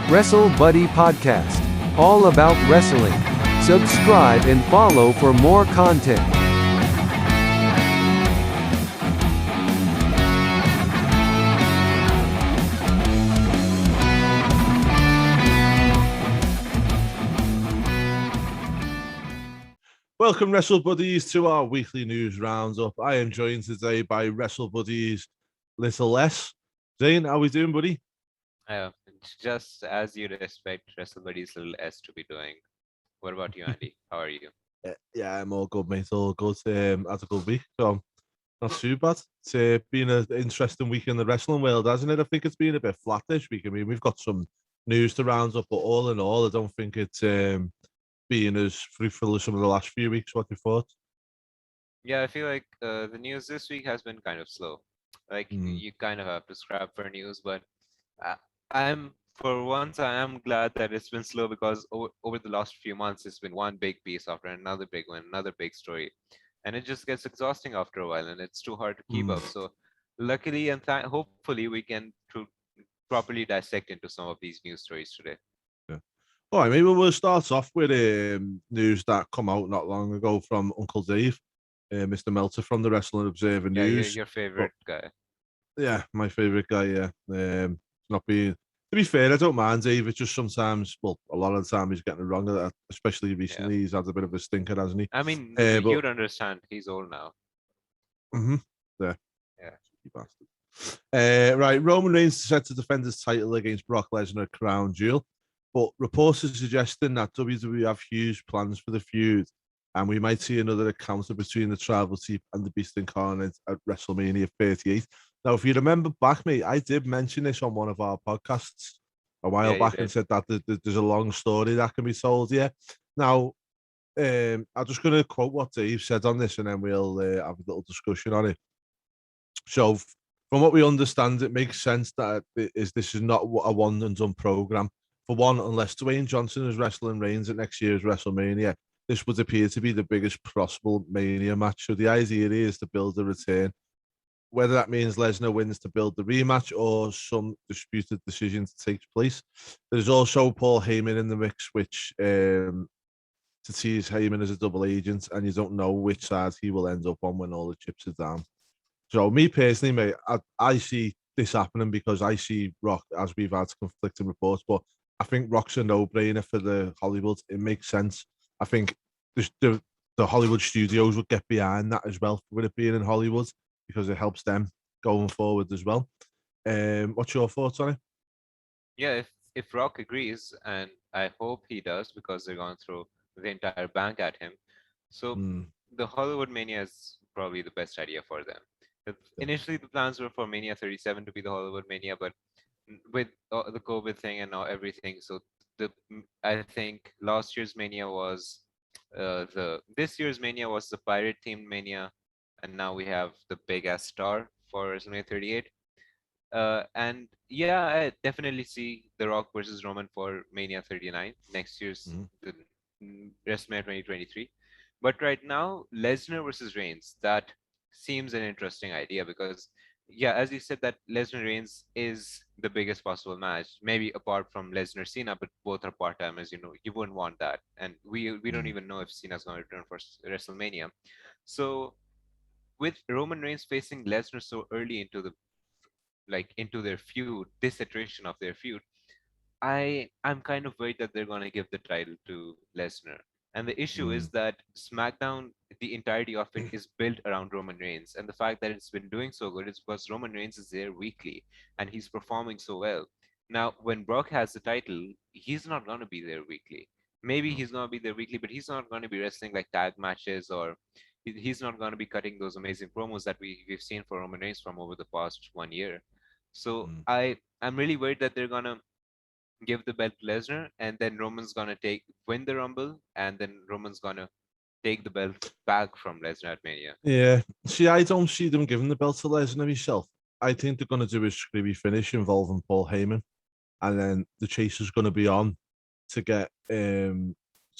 WrestleBuddy Podcast. All about wrestling. Subscribe and follow for more content. Welcome, Wrestle Buddies, to our weekly news roundup. I am joined today by Wrestle Buddies Little S. Zane, how we doing, buddy? Just as you'd expect WrestleBuddy's little S to be doing. What about you, Andy? How are you? Yeah, I'm all good, mate. All good. Had a good week, so not too bad. It's been an interesting week in the wrestling world, hasn't it? I think it's been a bit flat this week. I mean, we've got some news to round up, but all in all, I don't think it's been as fruitful as some of the last few weeks. What you thought? Yeah, I feel like the news this week has been kind of slow. Like you kind of have to scrap for news, but for once I am glad that it's been slow because over the last few months it's been one big piece after another big one, another big story, and it just gets exhausting after a while, and it's too hard to keep up. So luckily and hopefully we can properly dissect into some of these news stories today. Yeah. All right, maybe we'll start off with news that come out not long ago from Uncle Dave, Mr. Meltzer from the Wrestling Observer News. Yeah, your favorite guy. Yeah, my favorite guy. Yeah, not being. To be fair, I don't mind Dave. It's just sometimes, well, a lot of the time he's getting it wrong. Especially recently, He's had a bit of a stinker, hasn't he? I mean, you'd understand. He's old now. Yeah. Yeah. Right, Roman Reigns is set to defend his title against Brock Lesnar at Crown Jewel, but reports are suggesting that WWE have huge plans for the feud, and we might see another encounter between the Tribal Chief and the Beast Incarnate at WrestleMania 38. Now, if you remember back, mate, I did mention this on one of our podcasts a while back and said that there's a long story that can be told. Yeah. Now, I'm just going to quote what Dave said on this, and then we'll have a little discussion on it. So, from what we understand, it makes sense that this is not a one and done program. For one, unless Dwayne Johnson is wrestling Reigns at next year's WrestleMania, this would appear to be the biggest possible Mania match. So the idea is to build a return. Whether that means Lesnar wins to build the rematch or some disputed decision takes place. There's also Paul Heyman in the mix, which to tease Heyman as a double agent, and you don't know which side he will end up on when all the chips are down. So me personally, mate, I see this happening because I see Rock, as we've had conflicting reports, but I think Rock's a no-brainer for the Hollywood. It makes sense. I think the Hollywood studios would get behind that as well, with it being in Hollywood, because it helps them going forward as well. What's your thoughts on it? Yeah, if Rock agrees, and I hope he does, because they're going through the entire bank at him. So the Hollywood Mania is probably the best idea for them. Initially, the plans were for Mania 37 to be the Hollywood Mania, but with the COVID thing and everything, so I think last year's Mania was this year's Mania was the pirate themed Mania, and now we have the big ass star for WrestleMania 38. And yeah, I definitely see The Rock versus Roman for Mania 39 next year's WrestleMania 2023. But right now, Lesnar versus Reigns, that seems an interesting idea because, yeah, as you said, that Lesnar Reigns is the biggest possible match, maybe apart from Lesnar Cena, but both are part timers. You wouldn't want that, and we don't even know if Cena's going to return for WrestleMania. So with Roman Reigns facing Lesnar so early into their feud, this iteration of their feud, I'm kind of worried that they're gonna give the title to Lesnar. And the issue is that SmackDown, the entirety of it is built around Roman Reigns. And the fact that it's been doing so good is because Roman Reigns is there weekly and he's performing so well. Now, when Brock has the title, he's not gonna be there weekly. Maybe he's gonna be there weekly, but he's not gonna be wrestling like tag matches, or he's not gonna be cutting those amazing promos that we've seen for Roman Reigns from over the past 1 year. So I'm really worried that they're gonna give the belt to Lesnar, and then Roman's gonna win the Rumble, and then Roman's gonna take the belt back from Lesnar at Mania. Yeah. See, I don't see them giving the belt to Lesnar myself. I think they're going to do a screwy finish involving Paul Heyman, and then the chase is going to be on to get to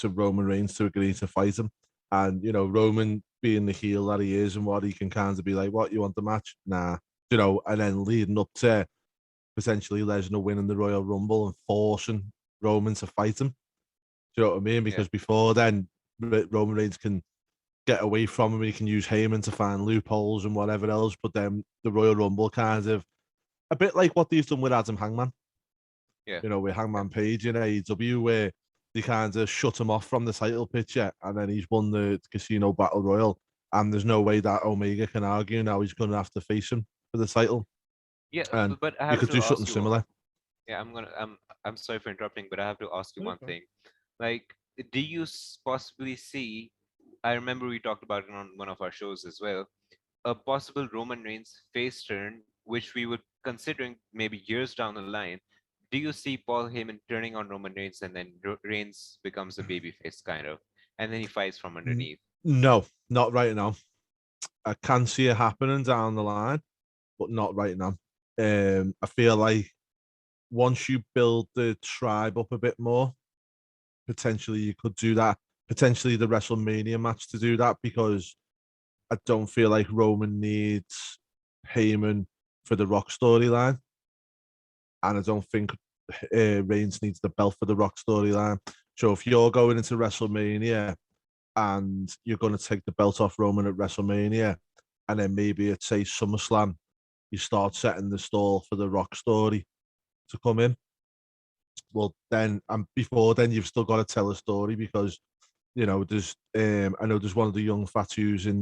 Roman Reigns to agree to fight him. And, Roman being the heel that he is and what he can kind of be like, what, you want the match? Nah. And then leading up to potentially Lesnar winning the Royal Rumble and forcing Roman to fight him. Do you know what I mean? Because before then, Roman Reigns can get away from him. He can use Heyman to find loopholes and whatever else. But then the Royal Rumble kind of a bit like what they've done with Adam Hangman. Yeah. You know, with Hangman Page in AEW, where they kind of shut him off from the title picture, and then he's won the Casino Battle Royal, and there's no way that Omega can argue now he's going to have to face him for the title. Yeah, And but I you have could to do ask something you. similar. Yeah, I'm sorry for interrupting, but I have to ask you one thing. Like, do you possibly see? I remember we talked about it on one of our shows as well. A possible Roman Reigns face turn, which we would considering maybe years down the line. Do you see Paul Heyman turning on Roman Reigns and then Reigns becomes a babyface kind of, and then he fights from underneath? No, not right now. I can see it happening down the line, but not right now. I feel like once you build the tribe up a bit more, potentially you could do that. Potentially the WrestleMania match to do that, because I don't feel like Roman needs Heyman for the Rock storyline, and I don't think Reigns needs the belt for the Rock storyline. So if you're going into WrestleMania and you're going to take the belt off Roman at WrestleMania, and then maybe at say SummerSlam, you start setting the stall for the Rock story to come in. Well, then, and before then, you've still got to tell a story, because you know there's I know there's one of the young Fatus in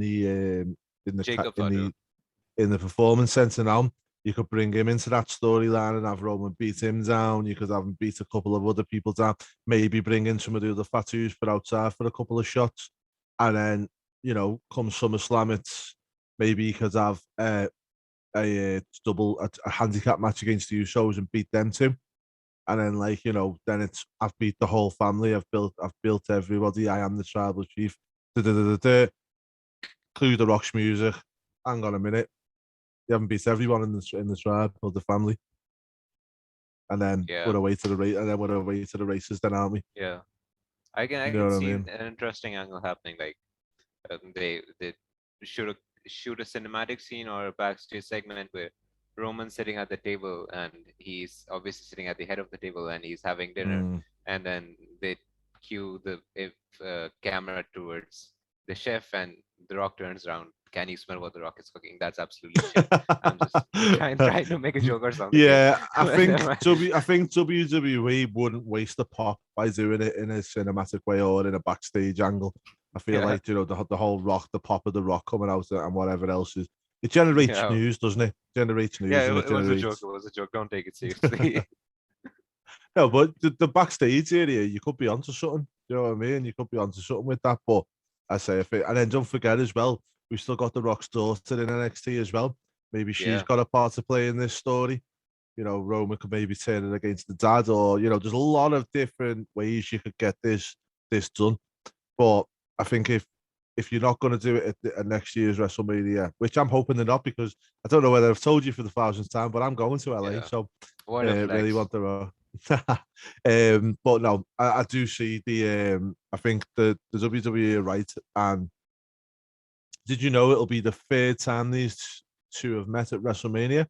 the performance center now. You could bring him into that storyline and have Roman beat him down. You could have him beat a couple of other people down. Maybe bring in some of the other Fatus for outside for a couple of shots, and then come SummerSlam, it's maybe you could have a handicap match against the Usos and beat them too. And then then it's I've beat the whole family. I've built everybody. I am the tribal chief. Clue the Rock's music. Hang on a minute. You haven't beat everyone in the tribe or the family. And then we're away to the race. And then we're away to the races. Then, aren't we? Yeah, I can see an interesting angle happening. Like they shoot a cinematic scene or a backstage segment where Roman's sitting at the table and he's obviously sitting at the head of the table and he's having dinner, and then they cue the camera towards the chef and the Rock turns around. Can you smell what the Rock is cooking? That's absolutely shit. I'm just trying to make a joke or something. Yeah, I think WWE wouldn't waste a pop by doing it in a cinematic way or in a backstage angle. I feel like the whole Rock, the pop of the Rock coming out and whatever else is. It generates news, doesn't it? Generates news. Yeah, it was a joke. It was a joke. Don't take it seriously. No, but the backstage area, you could be onto something. You know what I mean? You could be onto something with that. But I say, and then don't forget as well, we've still got the Rock's daughter in NXT as well. Maybe she's got a part to play in this story. Roman could maybe turn it against the dad, or there's a lot of different ways you could get this done. But I think if you're not going to do it at next year's WrestleMania, which I'm hoping they're not, because I don't know whether I've told you for the 1000th time, but I'm going to LA, so really want the Rock. But no, I do see I think the WWE are right. And did you know it'll be the third time these two have met at WrestleMania?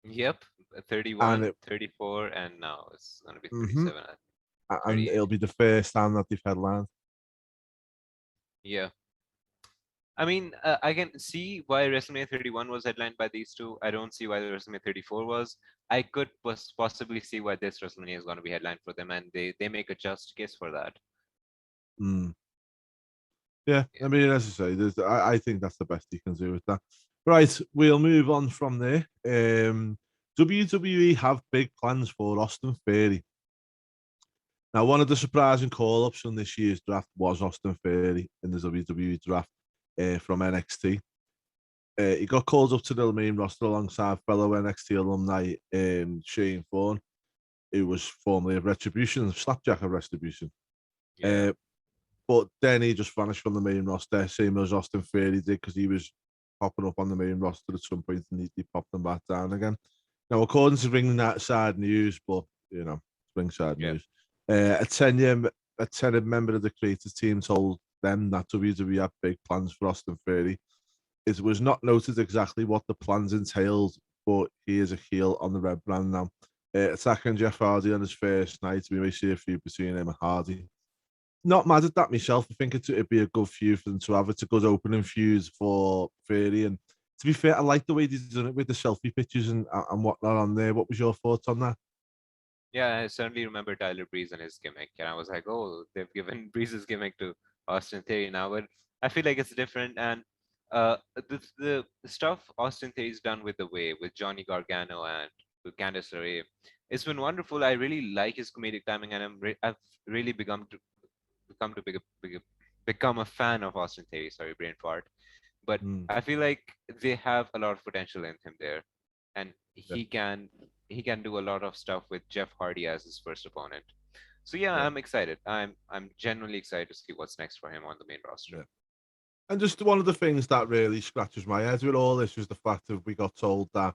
Yep, 31, 34, and now it's going to be 37. And it'll be the first time that they've headlined. Yeah. I mean, I can see why WrestleMania 31 was headlined by these two. I don't see why the WrestleMania 34 was. I could possibly see why this WrestleMania is going to be headlined for them, and they make a just case for that. Yeah, I mean, as I say, I think that's the best you can do with that. Right, we'll move on from there. WWE have big plans for Austin Ferry. Now, one of the surprising call-ups from this year's draft was Austin Ferry in the WWE draft from NXT. He got called up to the main roster alongside fellow NXT alumni Shane Thorne, who was formerly of Retribution, Slapjack of Retribution. Yeah. But then he just vanished from the main roster, same as Austin Ferry did, because he was popping up on the main roster at some point and he popped them back down again. Now, according to Ringside News, but it's Ringside News, a tenured member of the creative team told them that WWE had big plans for Austin Ferry. It was not noted exactly what the plans entailed, but he is a heel on the red brand now. Attacking Jeff Hardy on his first night. We may see a feud between him and Hardy. Not mad at that myself. I think it'd be a good feud for them to have. It's a good opening feud for Ferry. And to be fair, I like the way they've done it with the selfie pictures and whatnot on there. What was your thoughts on that? Yeah, I certainly remember Tyler Breeze and his gimmick, and I was like, oh, they've given Breeze's gimmick to Austin Theory now, but I feel like it's different. And the stuff Austin Theory's done with the way with Johnny Gargano and with Candice LeRae, it's been wonderful. I really like his comedic timing, and I've really become a fan of Austin Theory. Sorry, brain fart. But Mm, I feel like they have a lot of potential in him there, and yeah, he can do a lot of stuff with Jeff Hardy as his first opponent. So yeah, yeah, I'm excited. I'm genuinely excited to see what's next for him on the main roster. yeah. And just one of the things that really scratches my head with all this was the fact that we got told that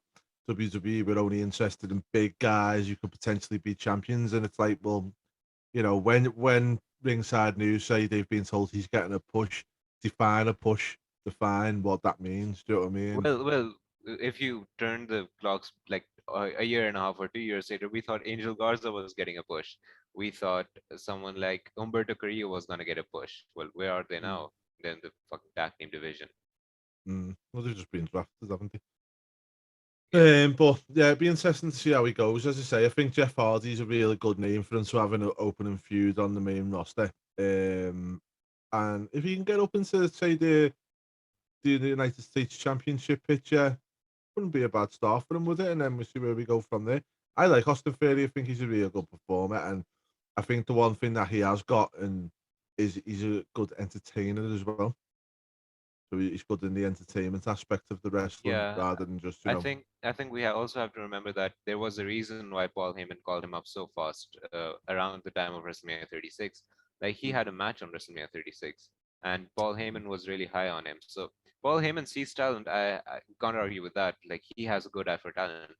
WWE were only interested in big guys who could potentially be champions, and it's like, well, when Ringside News say they've been told he's getting a push, define a push, define what that means. Do you know what I mean? Well, if you turn the clocks like a year and a half or 2 years later, we thought Angel Garza was getting a push. We thought someone like Humberto Carrillo was gonna get a push. Well, where are they Mm, now? They're in the fucking tag team division. Well, they've just been drafted, haven't Yeah. they? But yeah, it'd be interesting to see how he goes. As I say, I think Jeff Hardy's a really good name for him to have an opening feud on the main roster. And if he can get up into say the United States Championship picture, wouldn't be a bad start for him, would it? And then we see where we go from there. I like Austin Theory. I think he's a really good performer, and I think the one thing that he has got and is he's a good entertainer as well. So he's good in the entertainment aspect of the wrestling Yeah, rather than just I think we also have to remember that there was a reason why Paul Heyman called him up so fast around the time of WrestleMania 36. Like he had a match on WrestleMania 36, and Paul Heyman was really high on him. So Paul Heyman sees talent. I can't argue with that. Like he has a good eye for talent.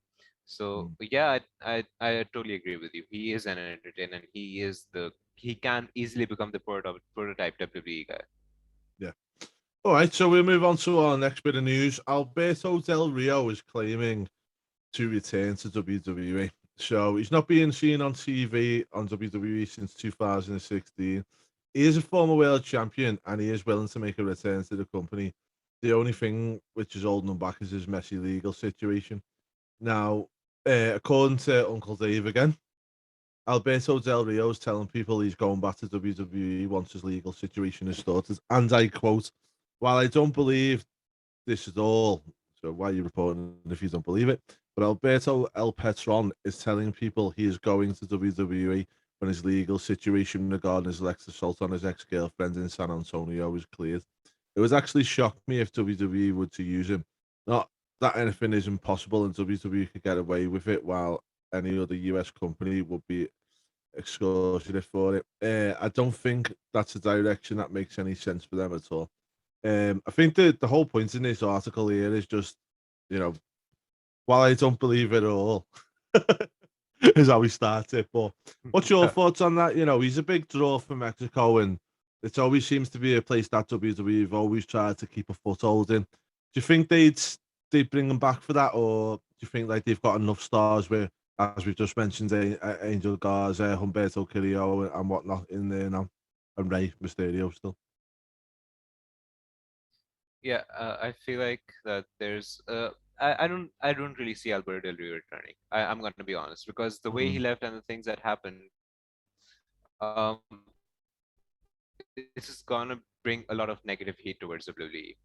So Mm, yeah, I totally agree with you. He is an entertainer. And he can easily become the prototype WWE guy. yeah. All right, so we'll move on to our next bit of news. Alberto Del Rio is claiming to return to WWE. So he's not being seen on TV on WWE since 2016. He is a former world champion and he is willing to make a return to the company. The only thing which is holding him back is his messy legal situation. Now, according to Uncle Dave again, Alberto Del Rio is telling people he's going back to WWE once his legal situation is sorted. And I quote, while I don't believe this at all, so why are you reporting if you don't believe it? But Alberto El Patron is telling people he is going to WWE when his legal situation regarding his sex assault on his ex-girlfriend in San Antonio is cleared. It would actually shock me if WWE were to use him. Not that anything is impossible and WWE could get away with it while any other US company would be exclusive for it. I don't think that's a direction that makes any sense for them at all. I think the whole point in this article here is just, you know, while I don't believe it all, is how we start it. But what's your thoughts on that? You know, he's a big draw for Mexico, and it always seems to be a place that WWE have always tried to keep a foothold in. Do you think they'd bring him back for that, or do you think like they've got enough stars where, as we've just mentioned, Angel Garza, Humberto Carrillo, and whatnot in there now, and Rey Mysterio still? Yeah, I feel like that I don't really see Alberto Del Rio returning. I'm going to be honest because the way he Mm, left and the things that happened, this is gonna bring a lot of negative heat towards WWE.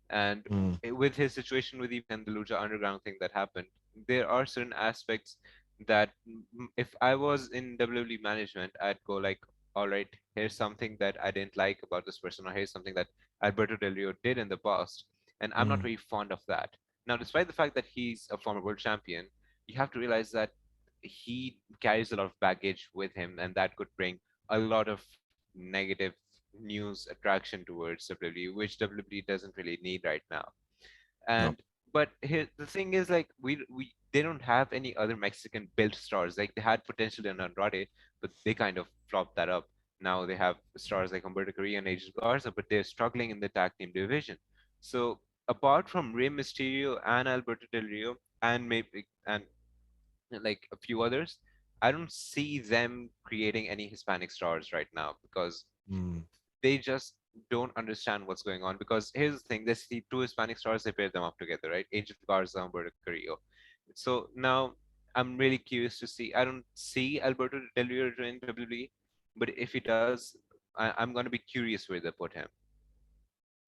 And mm, with his situation with even the Lucha Underground thing that happened, there are certain aspects that if I was in WWE management, I'd go like, all right, here's something that I didn't like about this person, or here's something that Alberto Del Rio did in the past, and I'm not mm, very fond of that. Now, despite the fact that he's a former world champion, you have to realize that he carries a lot of baggage with him, and that could bring a lot of negative news attraction towards WWE, which WWE doesn't really need right now. no. And but here the thing is like we they don't have any other Mexican built stars. Like they had potential in Andrade, but they kind of flopped that up. Now they have stars like Humberto Carrillo and Angel Garza, but they're struggling in the tag team division. So apart from Rey Mysterio and Alberto Del Rio, and maybe and like a few others, I don't see them creating any Hispanic stars right now because Mm. they just don't understand what's going on. Because here's the thing: they see two Hispanic stars, they pair them up together, right? Angel Garza, Alberto Carrillo. So now I'm really curious to see. I don't see Alberto Del Rio in WWE, but if he does, I'm going to be curious where they put him.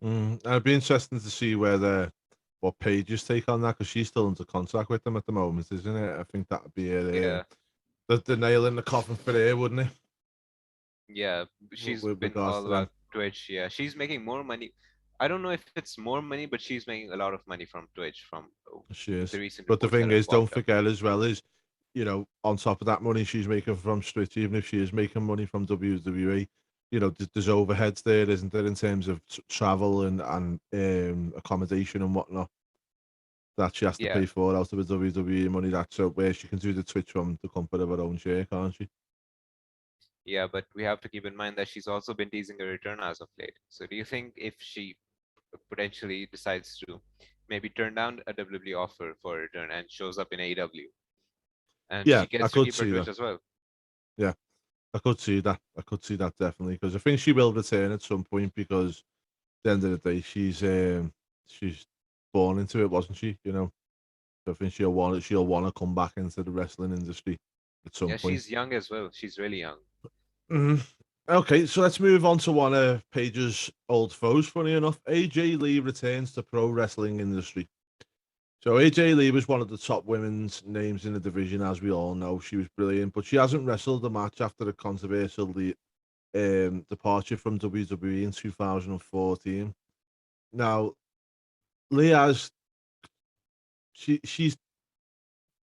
It'd be interesting to see what Paige's take on that, because she's still under contract with them at the moment, isn't it? I think that'd be Yeah, the nail in the coffin for her, wouldn't it? yeah. She's With been regards all to them, about Twitch. Yeah, she's making more money. I don't know if it's more money, but she's making a lot of money from Twitch from she the is. recent But the reports that thing have is, don't popped up. forget as well is, on top of that money she's making from Twitch, even if she is making money from WWE, there's overheads there, isn't there, in terms of travel and accommodation and whatnot, that she has to Yeah, pay for out of the WWE money. That's where she can do the Twitch from the comfort of her own chair, can't she? yeah, but we have to keep in mind that she's also been teasing a return as of late. So do you think if she potentially decides to maybe turn down a WWE offer for a return and shows up in AEW, and Yeah, she I gets to could keep her see Twitch that. as well? Yeah, I could see that. I could see that definitely, because I think she will return at some point, because at the end of the day, she's born into it, wasn't she? So I think she'll want to come back into the wrestling industry at some Yeah, point. she's young as well. She's really young. Mhm. Okay, so let's move on to one of Paige's old foes. Funny enough, AJ Lee returns to pro wrestling industry. So AJ Lee was one of the top women's names in the division, as we all know. She was brilliant, but she hasn't wrestled a match after the controversial departure from WWE in 2014. Now, Lee has she's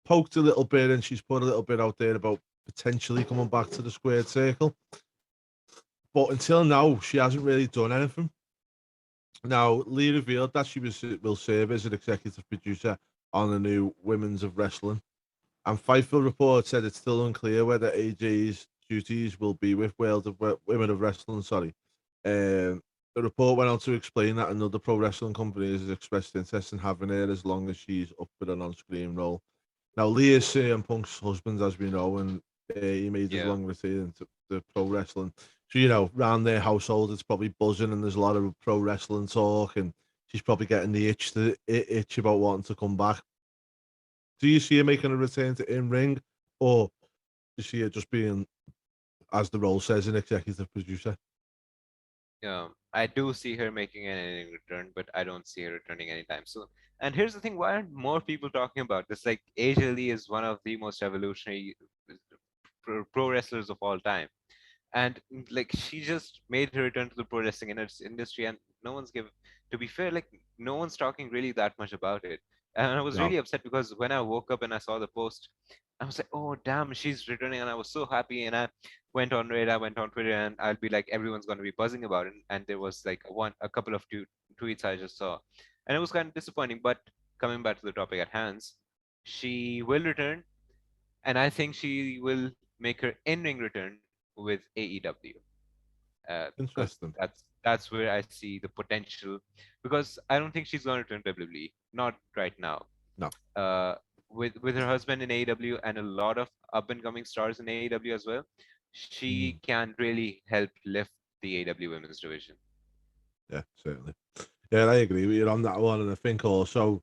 poked a little bit, and she's put a little bit out there about potentially coming back to the squared circle, but until now, she hasn't really done anything. Now, Lee revealed that she will serve as an executive producer on the new Women's of Wrestling. And Fightful Report said it's still unclear whether AJ's duties will be with Women of Wrestling. Sorry. The report went on to explain that another pro wrestling company has expressed interest in having her as long as she's up for an on-screen role. Now, Lee is CM Punk's husband, as we know, and he made his Yeah, long return to the pro wrestling. So, round their household, it's probably buzzing, and there's a lot of pro wrestling talk, and she's probably getting the itch about wanting to come back. Do you see her making a return to in ring, or do you see her just being, as the role says, an executive producer? yeah. I do see her making an inning return, but I don't see her returning anytime soon. And here's the thing: why aren't more people talking about this? Like AJ Lee is one of the most revolutionary pro wrestlers of all time, and like she just made her return to the pro wrestling industry, and no one's give. To be fair, like no one's talking really that much about it, and I was No. really upset because when I woke up and I saw the post, I was like, oh damn, she's returning, and I was so happy, and I went on Reddit, I went on Twitter, and I'll be like, everyone's going to be buzzing about it, and there was like a couple of tweets I just saw, and it was kind of disappointing. But coming back to the topic at hand, she will return, and I think she will make her in-ring return with AEW, because Interesting. that's where I see the potential. Because I don't think she's going to return WWE, not right now. No. Uh, with her husband in AEW and a lot of up and coming stars in AEW as well, she Mm, can really help lift the AEW women's division. yeah, certainly. Yeah, I agree with you on that one, and I think also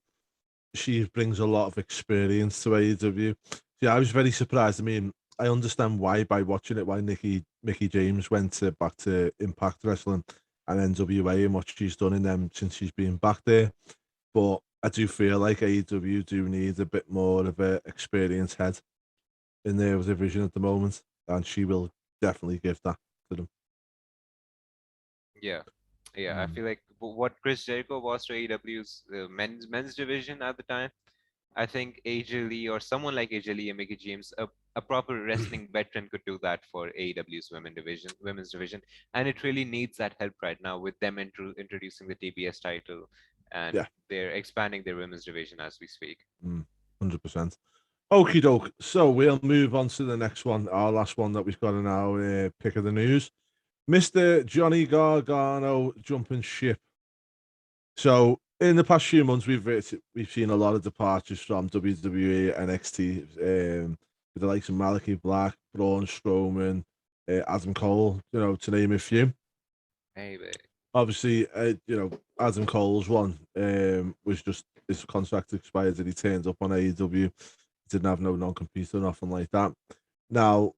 she brings a lot of experience to AEW. Yeah, I was very surprised. I mean, I understand why by watching it, why Mickey James went back to Impact Wrestling and NWA and what she's done in them since she's been back there. But I do feel like AEW do need a bit more of a experienced head in their division at the moment, and she will definitely give that to them. Yeah, yeah. I Mm. feel like what Chris Jericho was to AEW's men's division at the time, I think AJ Lee or someone like AJ Lee and Mickey James, a proper wrestling veteran could do that for AEW's women's division, and it really needs that help right now with them introducing the TBS title, and Yeah, they're expanding their women's division as we speak. 100%. Okie doke. So we'll move on to the next one, our last one that we've got in our pick of the news. Mr. Johnny Gargano jumping ship. So in the past few months, we've seen a lot of departures from WWE, NXT, with the likes of Malachi Black, Braun Strowman, Adam Cole, to name a few. Maybe. Obviously, Adam Cole's one was just his contract expired and he turned up on AEW. He didn't have no non-compete or nothing like that. Now,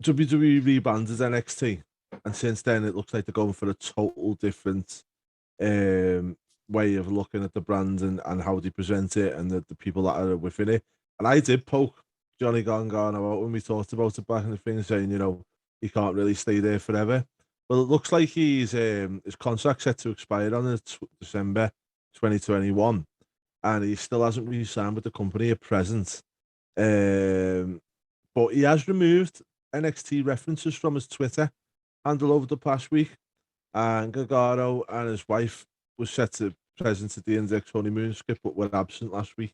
WWE rebanded NXT, and since then it looks like they're going for a total different way of looking at the brand and how they present it and the people that are within it. And I did poke Johnny Gargano out when we talked about it back in the thing, saying, he can't really stay there forever. Well, it looks like his contract set to expire on December 2021, and he still hasn't re-signed with the company at present. But he has removed NXT references from his Twitter handle over the past week, and Gargano and his wife was set to present at the Index honeymoon script, but were absent last week.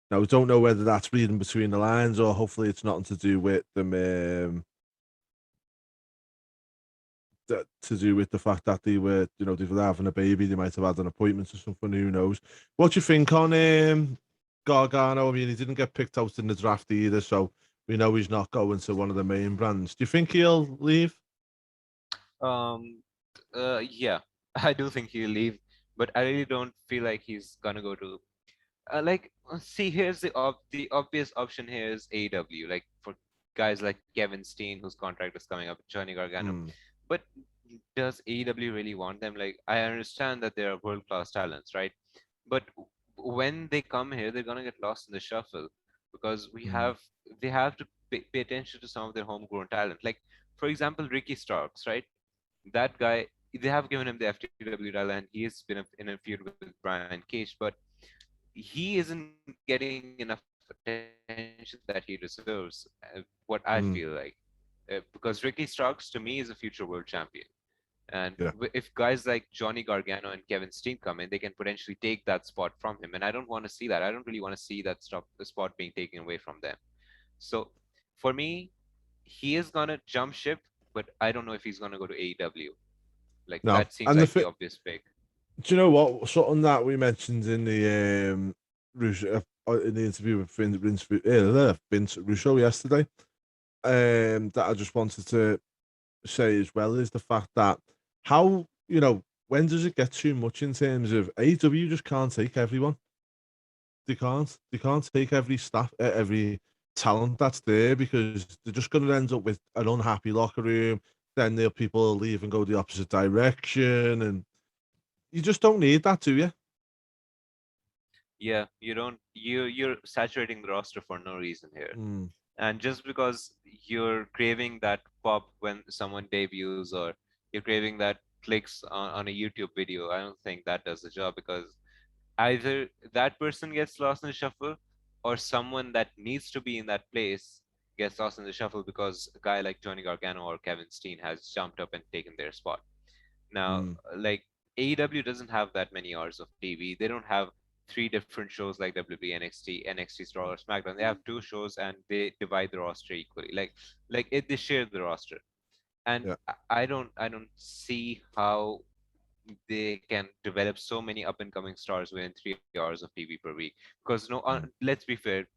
Now, we don't know whether that's reading between the lines or hopefully it's nothing to do with them. To do with the fact that they were having a baby, they might have had an appointment or something. Who knows? What do you think on Gargano? I mean, he didn't get picked out in the draft either, so we know he's not going to one of the main brands. Do you think he'll leave? Yeah, I do think he'll leave, but I really don't feel like he's gonna go to. See, here's the obvious option here is AEW, like for guys like Kevin Steen, whose contract is coming up, Johnny Gargano. But does AEW really want them? Like, I understand that they are world-class talents, right? But when they come here, they're gonna get lost in the shuffle because they have to pay attention to some of their homegrown talent. Like, for example, Ricky Starks, right? That guy, they have given him the FTW title, and he has been in a feud with Brian Cage, but he isn't getting enough attention that he deserves. What I feel like, because Ricky Starks to me is a future world champion. And if guys like Johnny Gargano and Kevin Steen come in, they can potentially take that spot from him. And I don't want to see that. I don't really want to see that the spot being taken away from them. So for me, he is gonna jump ship, but I don't know if he's gonna go to AEW. Like that seems like the obvious pick. Do you know what? Something that we mentioned in the in the interview with Vince Russo yesterday, that I just wanted to say as well is the fact that how when does it get too much in terms of AEW just can't take everyone. They can't take every staff, every talent that's there because they're just going to end up with an unhappy locker room. Then people will leave and go the opposite direction, and you just don't need that, do you? Yeah, you don't. You're saturating the roster for no reason here. And just because you're craving that pop when someone debuts or you're craving that clicks on a YouTube video, I don't think that does the job because either that person gets lost in the shuffle or someone that needs to be in that place gets lost in the shuffle because a guy like Johnny Gargano or Kevin Steen has jumped up and taken their spot. Now, like AEW doesn't have that many hours of TV. They don't have 3 different shows like WWE, NXT Star, or Smackdown. They have 2 shows and they divide the roster equally. They share the roster, and I don't see how they can develop so many up and coming stars within 3 hours of TV per week. Because let's be fair,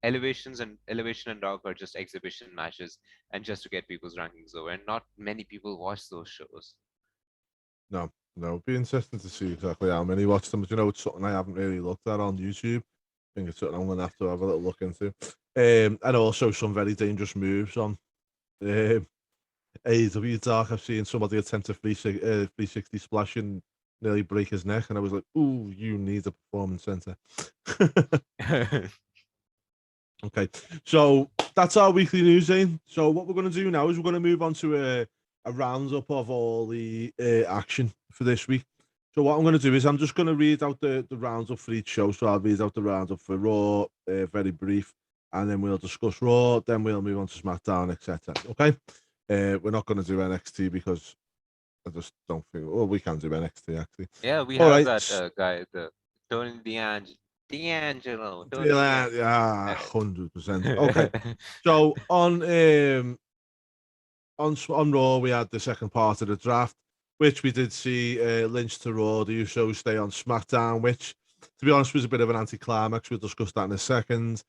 Elevation and Dark are just exhibition matches and just to get people's rankings over, and not many people watch those shows. No, it'd be interesting to see exactly how many watch them. But it's something I haven't really looked at on YouTube. I think it's something I'm gonna have to have a little look into. And also some very dangerous moves on AEW Dark. I've seen somebody attempt a 360 splash and nearly break his neck, and I was like, "Ooh, you need a performance center." Okay, so that's our weekly news, Zane. So what we're going to do now is we're going to move on to a roundup of all the action for this week. So what I'm going to do is I'm just going to read out the roundup for each show. So I'll read out the roundup for Raw, very brief, and then we'll discuss Raw. Then we'll move on to SmackDown, etc. Okay. We're not going to do NXT because I just don't think. Well, we can do NXT actually. Yeah, we have that guy, the Tony D'Angelo. Yeah, 100%. Okay. So on Raw, we had the second part of the draft. which we did see Lynch to Raw, the Usos stay on SmackDown, which, to be honest, was a bit of an anticlimax. We'll discuss that in a second.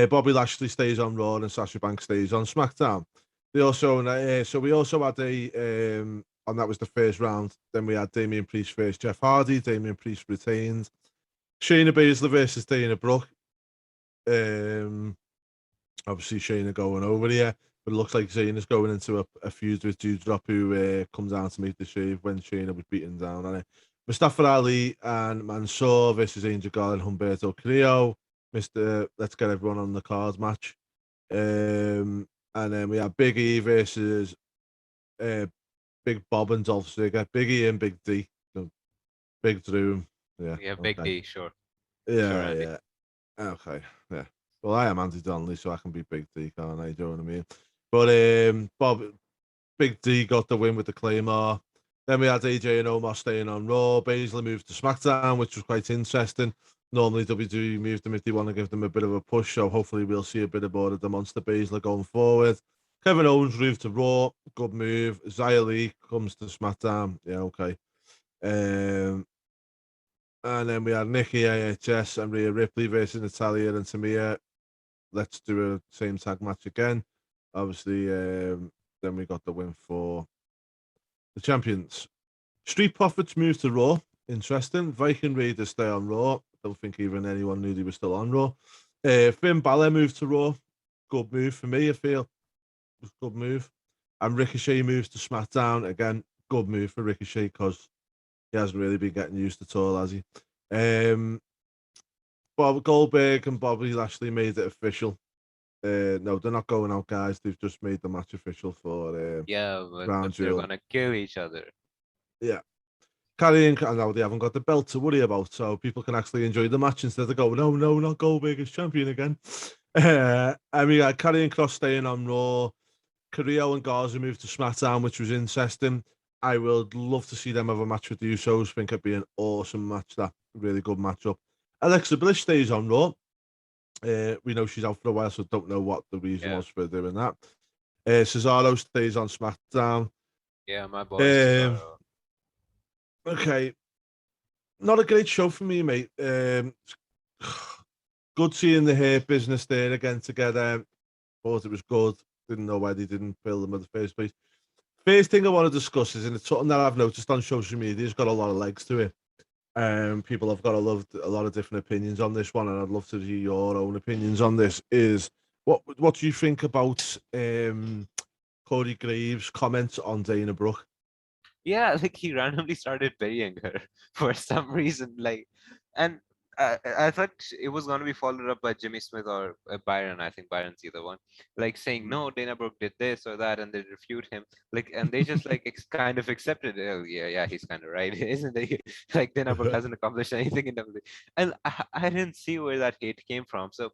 Bobby Lashley stays on Raw and Sasha Banks stays on SmackDown. They also, so we also had and that was the first round. Then we had Damian Priest versus Jeff Hardy. Damian Priest retained. Shayna Baszler versus Dana Brooke. Obviously Shayna going over here, but it looks like Shayna's going into a feud with Doudrop, who comes down to make the shave when Shayna was beaten down on it. Mustafa Ali and Mansoor versus Angel Garza and Humberto Carrillo. Let's get everyone on the cards match. And then we have Big E versus Big Bob and Dolph Ziggler. Big E and Big D. So Big Drew. Yeah, Big D, sure. Yeah, Sure, yeah. Okay, yeah. Well, I am Andy Donnelly, so I can be Big D, can't I? Do you know what I mean? But Big D got the win with the Claymore. Then we had AJ and Omos staying on Raw. Baszler moved to SmackDown, which was quite interesting. Normally, WWE moved them if they want to give them a bit of a push, so hopefully we'll see a bit more of the Monster Baszler going forward. Kevin Owens moved to Raw. Good move. Xia Li comes to SmackDown. Yeah, okay. And then we had Nikki AHS and Rhea Ripley versus Natalya and Tamia. Let's do a same tag match again. Obviously, then we got the win for the champions. Street Profits moved to Raw. Interesting. Viking Raiders stay on Raw. Don't think even anyone knew they were still on Raw. Finn Balor moved to Raw. Good move for me, I feel. Good move. And Ricochet moves to SmackDown. Again, good move for Ricochet because he hasn't really been getting used at all, has he? Bob Goldberg and Bobby Lashley made it official. No, they're not going out, guys. They've just made the match official for but they're gonna kill each other. Yeah. Carrying, I know they haven't got the belt to worry about, so people can actually enjoy the match instead of going, no, not Goldberg as champion again. And we got Karrion Kross staying on Raw. Carrillo and Garza moved to SmackDown, which was interesting. I would love to see them have a match with the Usos. I think it'd be an awesome match. That really good matchup. Alexa Bliss stays on Raw. We know she's out for a while, so don't know what the reason was for doing that. Cesaro stays on SmackDown. Yeah, my boy. Cesaro. Okay, not a great show for me, mate. Good seeing the hair business there again together. Thought it was good. Didn't know why they didn't fill them in the first place. First thing I want to discuss is, and it's something that I've noticed on social media, it's got a lot of legs to it. People have got a lot of different opinions on this one, and I'd love to hear your own opinions on this. Is what do you think about Corey Graves' comments on Dana Brooke? Yeah, like he randomly started burying her for some reason, and I thought it was going to be followed up by Jimmy Smith or Byron. I think Byron's either one, saying no, Dana Brooke did this or that, and they refute him, and they just kind of accepted it. Oh yeah, he's kind of right, isn't it? Like Dana Brooke hasn't accomplished anything in WWE, and I didn't see where that hate came from. So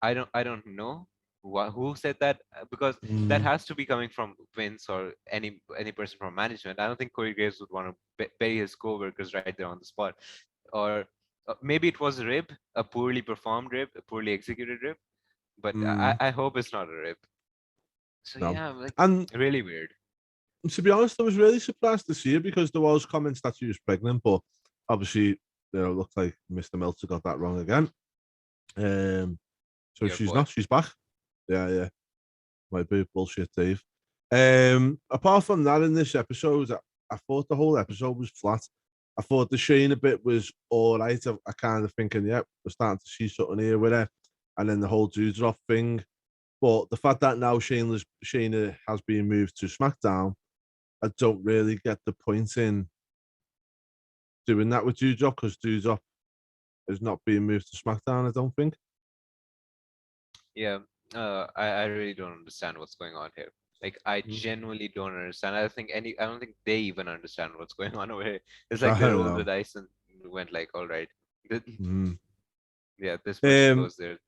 I don't know who said that, because that has to be coming from Vince or any person from management. I don't think Corey Graves would want to bury his co-workers right there on the spot, or maybe it was a rib, a poorly performed rib, a poorly executed rib, but I hope it's not a rib. So No. yeah, And really weird. To be honest, I was really surprised to see it because there was comments that she was pregnant, but obviously, it looks like Mr. Meltzer got that wrong again. So she's not. She's back. Yeah. My boo bullshit, Dave. Apart from that, in this episode, I thought the whole episode was flat. I thought the Shayna bit was all right. I kind of thinking, we're starting to see something here with her, and then the whole Doudrop thing. But the fact that now Shayna has been moved to SmackDown, I don't really get the point in doing that with Doudrop, because Doudrop is not being moved to SmackDown, I don't think. Yeah, I really don't understand what's going on here. I genuinely don't understand. I don't think they even understand what's going on over here. It's like they rolled the dice and went all right. Yeah, this person goes there.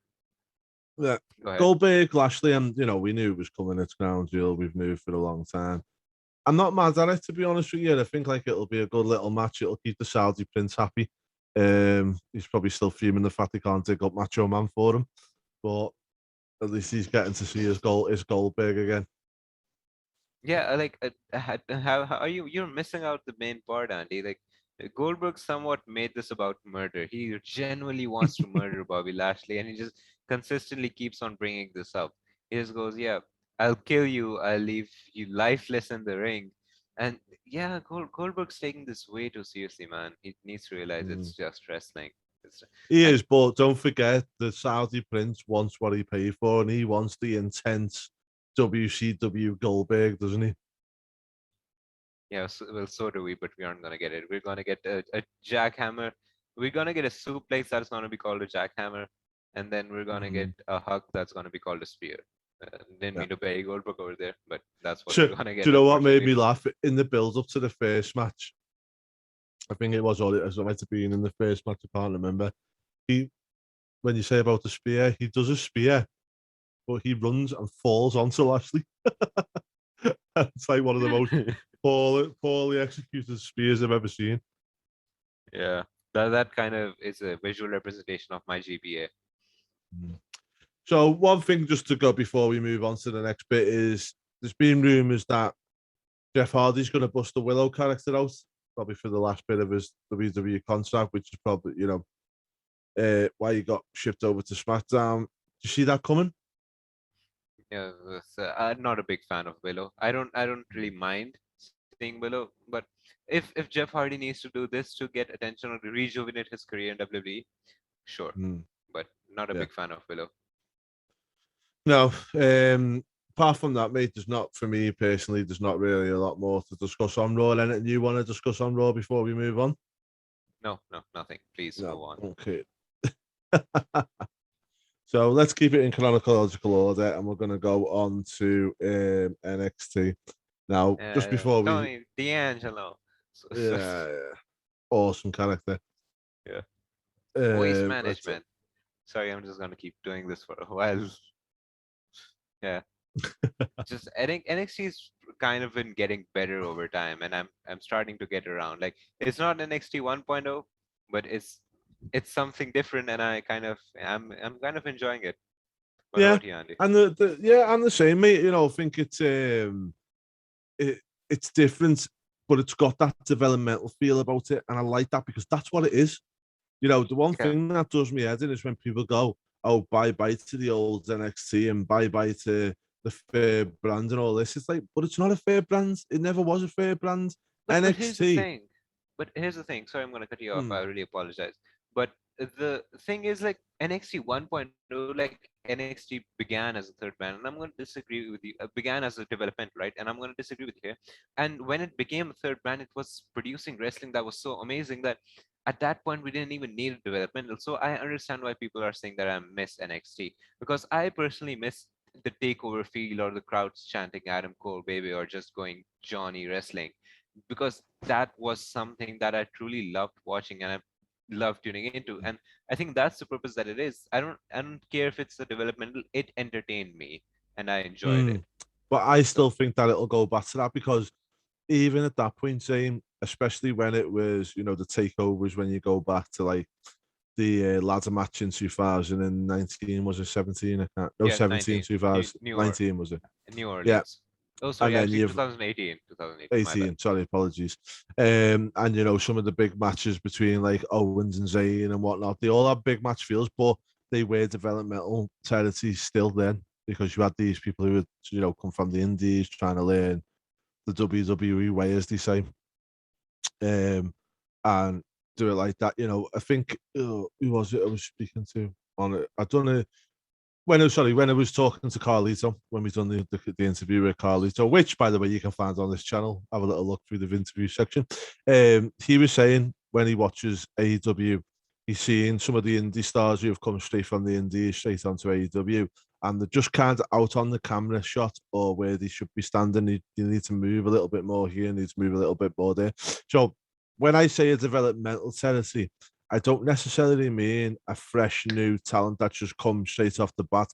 Yeah, Goldberg, Lashley, and we knew it was coming. It's Crown Jewel. We've moved for a long time. I'm not mad at it, to be honest with you. I think it'll be a good little match. It'll keep the Saudi Prince happy. He's probably still fuming the fact he can't dig up Macho Man for him, but at least he's getting to see his Goldberg again. Yeah, like how are you? You're missing out the main part, Andy. Like Goldberg somewhat made this about murder. He genuinely wants to murder Bobby Lashley, and he just consistently keeps on bringing this up. He just goes, "Yeah, I'll kill you. I'll leave you lifeless in the ring." And yeah, Goldberg's taking this way too seriously, man. He needs to realize Mm. it's just wrestling. It's, He and is, but don't forget the Saudi prince wants what he paid for, and he wants the intense WCW Goldberg, doesn't he? yeah, well, so do we, but we aren't gonna get it. We're gonna get a jackhammer. We're gonna get a suplex that's gonna be called a jackhammer, and then we're gonna get Mm. a hug that's gonna be called a spear. Didn't Yeah. mean to Barry Goldberg over there, but that's what So, we're gonna do get, you know what made unfortunately. me laugh in the build up to the first match? I think it was all it might have been in the first match. I can't remember. He, when you say about the spear, he does a spear, but he runs and falls onto Lashley. It's like one of the most poorly executed spears I've ever seen. Yeah, that kind of is a visual representation of my GPA. Mm. So one thing just to go before we move on to the next bit is there's been rumours that Jeff Hardy's going to bust the Willow character out, probably for the last bit of his WWE contract, which is probably, why he got shipped over to SmackDown. Do you see that coming? Yeah, I'm not a big fan of Willow. I don't really mind seeing Willow, but if Jeff Hardy needs to do this to get attention or to rejuvenate his career in WWE, sure, Mm, but not a yeah. big fan of Willow. No, apart from that, mate, there's not, for me personally, there's not really a lot more to discuss on Raw. Anything you want to discuss on Raw before we move on? No, nothing. Please No. move on. Okay. So let's keep it in chronological order, and we're going to go on to NXT. Now, just before we, Tony D'Angelo. yeah, awesome character. Yeah. Waste Let's, management. Sorry, I'm just gonna keep doing this for a while. Yeah. Just I think NXT's kind of been getting better over time, and I'm starting to get around. Like it's not NXT 1.0, but it's something different, and I'm kind of enjoying it. What yeah, about you, Andy? and the same, mate. I think it's different, but it's got that developmental feel about it, and I like that because that's what it is. The one Yeah. thing that does me head in is when people go, "Oh, bye bye to the old NXT and bye bye to the fair brand and all this." It's like, but it's not a fair brand. It never was a fair brand. But here's the NXT. thing. But here's the thing. Sorry, I'm gonna cut you off. Hmm, I really apologize. But the thing is, like NXT 1.0, like NXT began as a third brand, and I'm going to disagree with you. Began as a development, right? And I'm going to disagree with you here. And when it became a third brand, it was producing wrestling that was so amazing that at that point we didn't even need a developmental. So I understand why people are saying that I miss NXT because I personally miss the takeover feel or the crowds chanting Adam Cole baby or just going Johnny wrestling because that was something that I truly loved watching and I loved tuning into. And I think that's the purpose that it is. I don't care if it's a developmental, it entertained me and I enjoyed hmm. it. But I So still think that it'll go back to that because even at that point, same, especially when it was, the takeovers, when you go back to like the ladder match in 2019, was it 17? I can't, no, yeah, 17, 19. New 2019, was it? New Yeah. Orleans. Oh And sorry, then actually you've 2018. My bad. 18, sorry, apologies. And some of the big matches between like Owens and Zayn and whatnot, they all have big match feels, but they were developmental territory still then because you had these people who would, come from the indies trying to learn the WWE way, as they say, and do it like that. I think who was it I was speaking to on it? I don't know when I was talking to Carlito when we done the interview with Carlito, which by the way you can find on this channel. Have a little look through the interview section. He was saying when he watches AEW, he's seeing some of the indie stars who have come straight from the indies straight onto AEW, and they're just kind of out on the camera shot or where they should be standing. You need to move a little bit more here, you need to move a little bit more there. So when I say a developmental territory, I don't necessarily mean a fresh new talent that just comes straight off the bat.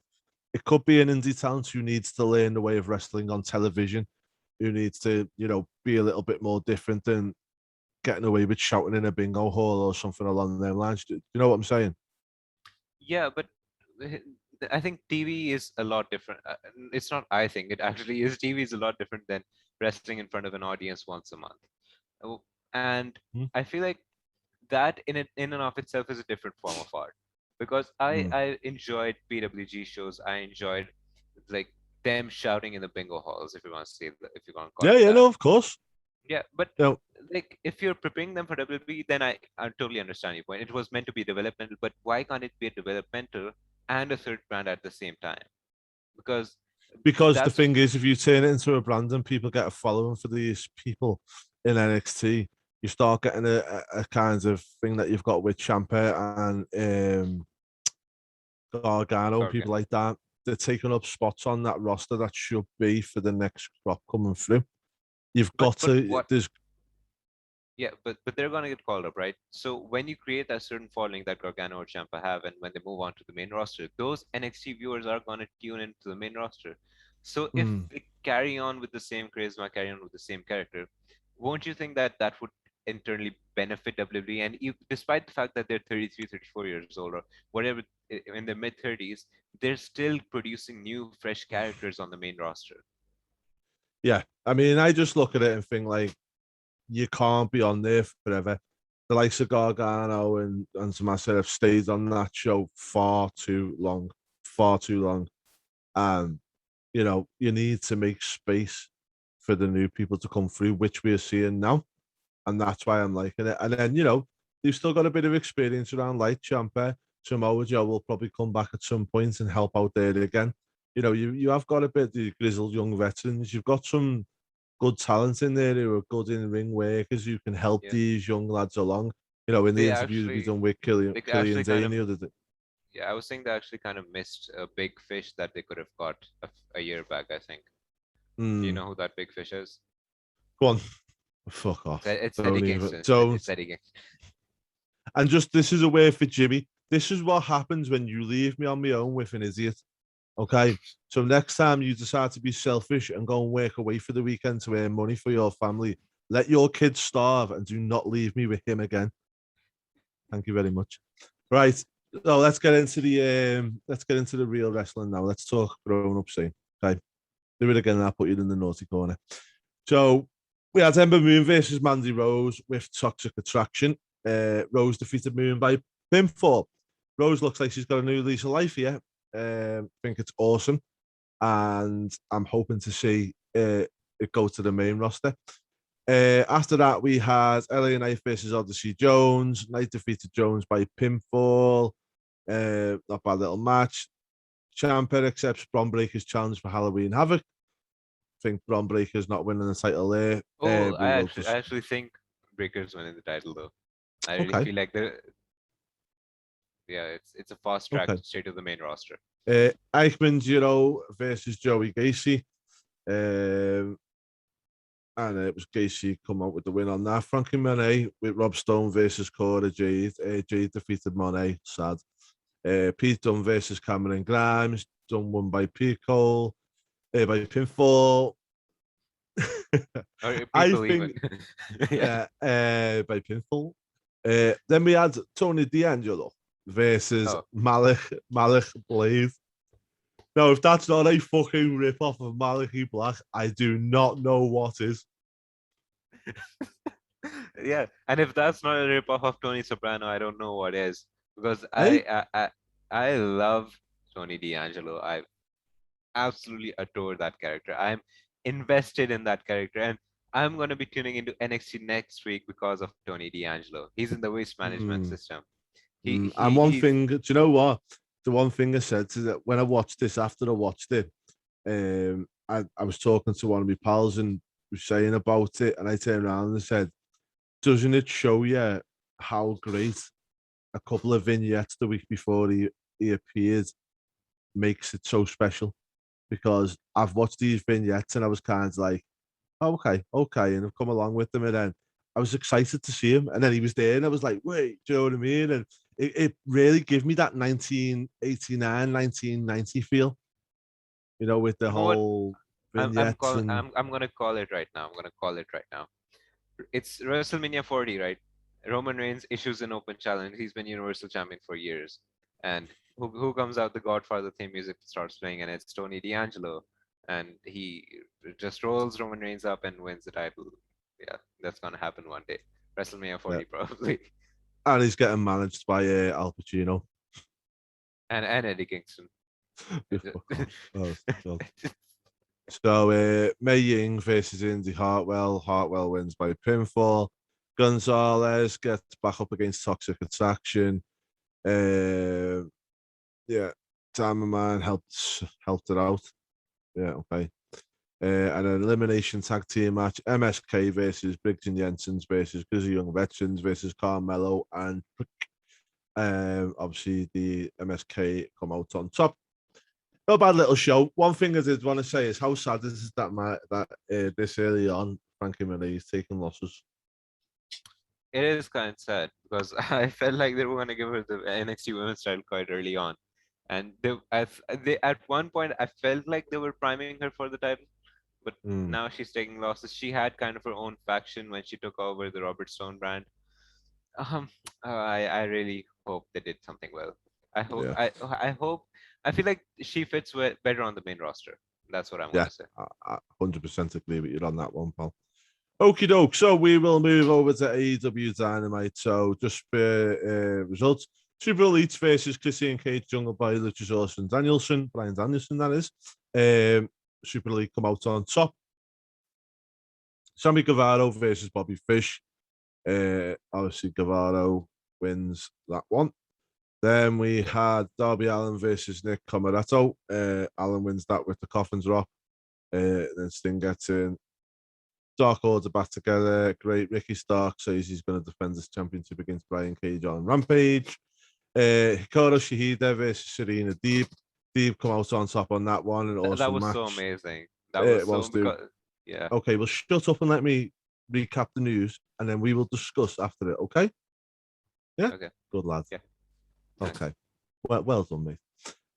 It could be an indie talent who needs to learn the way of wrestling on television, who needs to, be a little bit more different than getting away with shouting in a bingo hall or something along them lines. Do you know what I'm saying? Yeah, but I think TV is a lot different. It's not. I think it actually is. TV is a lot different than wrestling in front of an audience once a month. Oh, and Hmm. I feel like that in and of itself is a different form of art, because Hmm. I enjoyed PWG shows. I enjoyed like them shouting in the bingo halls, if you want to say that, if you want to call Yeah, it yeah, that. no, of course. Yeah, but You know, like if you're preparing them for WWE, then I totally understand your point. It was meant to be developmental, but why can't it be a developmental and a third brand at the same time? Because because the that's thing is, if you turn it into a brand and people get a following for these people in NXT, you start getting a kind of thing that you've got with Ciampa and Gargano and people Gargano. like that. They're taking up spots on that roster that should be for the next crop coming through. You've got But to. what? There's Yeah, but they're gonna get called up, right? So when you create that certain following that Gargano or Ciampa have, and when they move on to the main roster, those NXT viewers are gonna tune into the main roster. So if mm, they carry on with the same charisma, carry on with the same character, won't you think that that would internally benefit WWE? And despite the fact that they're 33, 34 years old or whatever, in their mid 30s, they're still producing new, fresh characters on the main roster. yeah. I mean, I just look at it and think like you can't be on there forever. The likes of Gargano and Tommaso have stayed on that show far too long. And you need to make space for the new people to come through, which we are seeing now. And that's why I'm liking it. And then, they've still got a bit of experience around like Ciampa. Samoa Joe will probably come back at some point and help out there again. You have got a bit of the grizzled young veterans. You've got some good talent in there who are good in ring workers who can help Yeah, these young lads along. In the they interview that we actually done with Killian actually kind Dane of the other day. Yeah, I was saying they actually kind of missed a big fish that they could have got a year back, I think. Do you Mm, know who that big fish is? go on, fuck It's, off. it's Eddie Don't even, Kingston. don't. It's Eddie Kingston. And just this is a way for Jimmy. This is what happens when you leave me on my own with an idiot. Okay. So next time you decide to be selfish and go and work away for the weekend to earn money for your family, let your kids starve and do not leave me with him again. Thank you very much. Right. So let's get into the real wrestling now. Let's talk grown up scene. Okay. Do it again and I'll put you in the naughty corner. So we had Ember Moon versus Mandy Rose with Toxic Attraction. Rose defeated Moon by pinfall. Rose looks like she's got a new lease of life here. I think it's awesome. And I'm hoping to see it go to the main roster. After that, we had LA Knight versus Odyssey Jones. Knight defeated Jones by pinfall. Not bad little match. Ciampa accepts Bron Breaker's challenge for Halloween Havoc. I think Bron Breaker's not winning the title there. Oh, We will I just actually think Breaker's winning the title though. I really okay, feel like it's a fast track okay. straight to the main roster. Eichmann Giro versus Joey Gacy. Um, and it was Gacy come out with the win on that. Frankie Monet with Rob Stone versus Cora Jade. Jade defeated Monet, sad. Pete Dunne versus Cameron Grimes. Dunne won by Cole, by pinfall. Or I people even. think Yeah. by pinfall. Then we had Tony D'Angelo versus Oh. Malik Blade. Now, if that's not a fucking rip off of Malachi Black, I do not know what is. Yeah, and if that's not a ripoff of Tony Soprano, I don't know what is. Because Hey, I love Tony D'Angelo. I absolutely adore that character. I'm invested in that character, and I'm gonna be tuning into NXT next week because of Tony D'Angelo. He's in the waste management system. And one He's thing, do you know what? The one thing I said to that when I watched this, after I watched it, I was talking to one of my pals and was saying about it, and I turned around and said, "Doesn't it show you how great a couple of vignettes the week before he appeared makes it so special?" Because I've watched these vignettes and I was kind of like, oh, okay, and I've come along with them, and then I was excited to see him, and then he was there, and I was like, wait, do you know what I mean? And it really gave me that 1989, 1990 feel, with the you know what whole vignettes and I'm gonna call it right now. I'm gonna call it right now. It's WrestleMania 40, right? Roman Reigns issues an open challenge. He's been Universal Champion for years, and who comes out, the Godfather theme music starts playing, and it's Tony D'Angelo, and he just rolls Roman Reigns up and wins the title. Yeah, that's gonna happen one day. WrestleMania Yeah. 40 probably, And he's getting managed by Al Pacino. and Eddie Kingston. Oh, God. So Mei Ying versus Indy Hartwell. Hartwell wins by pinfall. Gonzalez gets back up against Toxic Attraction. Yeah, Diamond helped it out. Yeah, okay. And an elimination tag team match: MSK versus Briggs and Jensen's versus Grizzly Young Veterans versus Carmelo and obviously the MSK come out on top. No bad little show. One thing I did want to say is how sad is it that this early on Frankie Monet is taking losses. It is kind of sad because I felt like they were going to give her the NXT Women's title quite early on, and they at one point I felt like they were priming her for the title, but now she's taking losses. She had kind of her own faction when she took over the Robert Stone brand. Um, I really hope they did something well. I hope Yeah. I hope I feel like she fits better on the main roster. That's what I'm Yeah, gonna say. I 100% agree with you on that one, pal. Okie doke. So we will move over to AEW Dynamite. So just for results: Super Elite versus Christian Cage, Jungle Boy, Luchasaurus, and Danielson. Brian Danielson, that is. Super Elite come out on top. Sammy Guevara versus Bobby Fish. Obviously, Guevara wins that one. Then we had Darby Allin versus Nick Comoroto. Allin wins that with the coffin drop. Then Sting gets in. Dark Order back together. Great. Ricky Stark says he's going to defend his championship against Brian Cage on Rampage. Hikaru Shihida versus Serena Deeb. Deeb come out on top on that one. An awesome That was match. so amazing. That was so because, yeah. Okay, well, shut up and let me recap the news, and then we will discuss after it. Okay? Yeah. Okay. Good lad. Yeah. Okay. Well done, mate.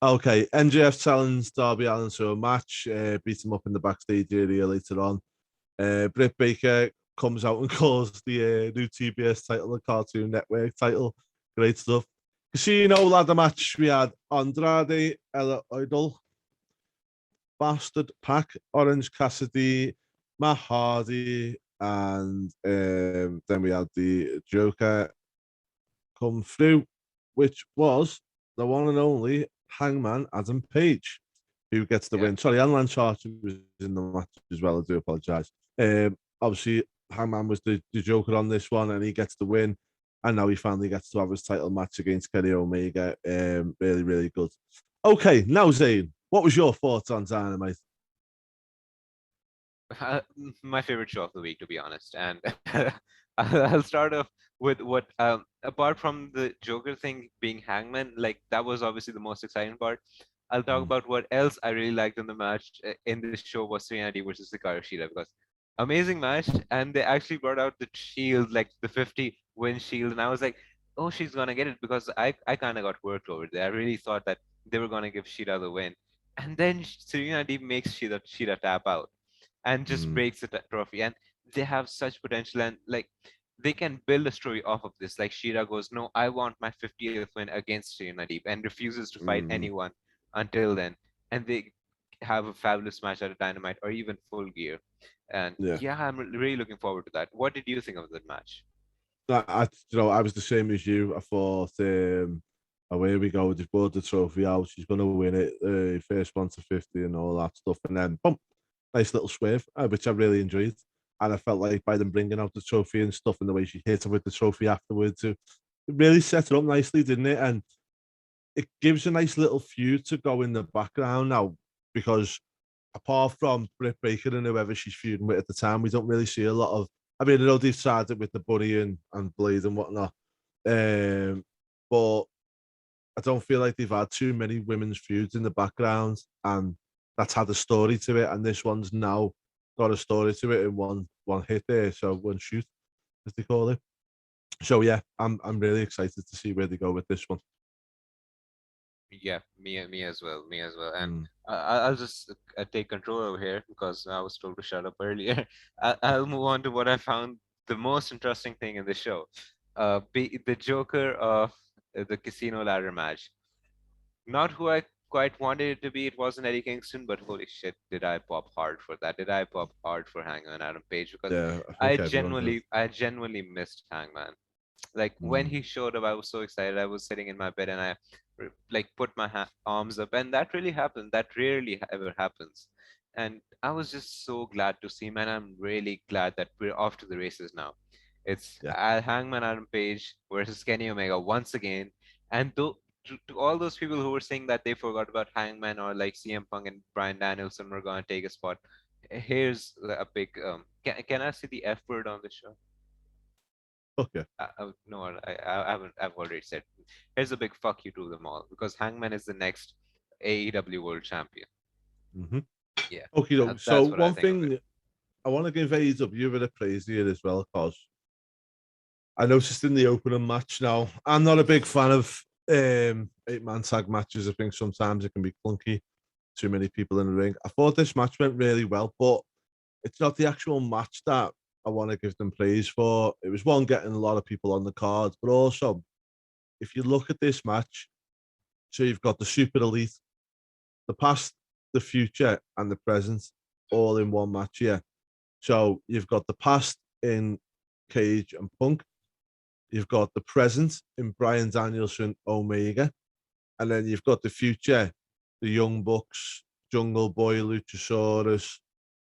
Okay, MJF challenged Darby Allin to a match, beat him up in the backstage area later on. Britt Baker comes out and calls the new TBS title the Cartoon Network title. Great stuff. Casino ladder match, we had Andrade, Ella Idol, Bastard Pack, Orange Cassidy, Matt Hardy, and then we had the Joker come through, which was the one and only Hangman Adam Page, who gets the win. Sorry, and Lance Archer was in the match as well. I do apologize. Obviously, Hangman was the Joker on this one, and he gets the win. And now he finally gets to have his title match against Kenny Omega. Really, really good. Okay, now Zane, what was your thoughts on Dynamite? My favorite show of the week, to be honest. And I'll start off with what, apart from the Joker thing being Hangman, like that was obviously the most exciting part. I'll talk about what else I really liked in the match in this show was Serena Deeb versus Hikaru Shida, because amazing match, and they actually brought out the shield, like the 50 win shield, and I was like, oh, she's gonna get it, because I kind of got worked over there. I really thought that they were gonna give Shida the win, and then Serena Deeb makes Shida tap out and just breaks the trophy. And they have such potential, and like they can build a story off of this. Like Shira goes, no, I want my 50th win against Serena Deeb, and refuses to fight anyone until then. And they have a fabulous match at a Dynamite or even Full Gear. And yeah, I'm really looking forward to that. What did you think of that match? I was the same as you. I thought, away we go. Just brought the trophy out. She's going to win it. First one to 50 and all that stuff. And then, boom, nice little swerve, which I really enjoyed. And I felt like by them bringing out the trophy and stuff and the way she hit her with the trophy afterwards, it really set it up nicely, didn't it? And it gives a nice little feud to go in the background now, because apart from Britt Baker and whoever she's feuding with at the time, we don't really see a lot of. I mean, I know they've started with the Buddy and Blade and whatnot, but I don't feel like they've had too many women's feuds in the background, and that's had a story to it. And this one's now got a story to it in one hit there, so one shoot, as they call it. So yeah, I'm really excited to see where they go with this one. Yeah, me as well, and I'll just take control over here because I was told to shut up earlier. I'll move on to what I found the most interesting thing in the show, the Joker of the Casino ladder match. Not who I quite wanted it to be. It wasn't Eddie Kingston, but holy shit, did I pop hard for that? Did I pop hard for Hangman Adam Page? Because Yeah, I think everyone did. I genuinely missed Hangman. Like when he showed up, I was so excited. I was sitting in my bed and I like put my arms up, and that really happened. That rarely ever happens. And I was just so glad to see him, and I'm really glad that we're off to the races now. It's Yeah. Hangman Adam Page versus Kenny Omega once again. And to all those people who were saying that they forgot about Hangman or like CM Punk and Bryan Danielson were gonna take a spot, here's a big can I say the F word on the show? Okay. No, I haven't. I've already said. Here's a big fuck you to them all because Hangman is the next AEW World Champion. Mm-hmm. Yeah. Okay, so That's what I one think of it. thing I want to give AEW a bit of praise here as well, because I noticed in the opening match now, I'm not a big fan of 8-man tag matches. I think sometimes it can be clunky, too many people in the ring. I thought this match went really well, but it's not the actual match that I want to give them praise for. It was one, getting a lot of people on the card, but also if you look at this match, so you've got the Super Elite, the past, the future, and the present all in one match here. So you've got the past in Cage and Punk, you've got the present in Bryan Danielson, Omega, and then you've got the future, the Young Bucks, Jungle Boy, Luchasaurus.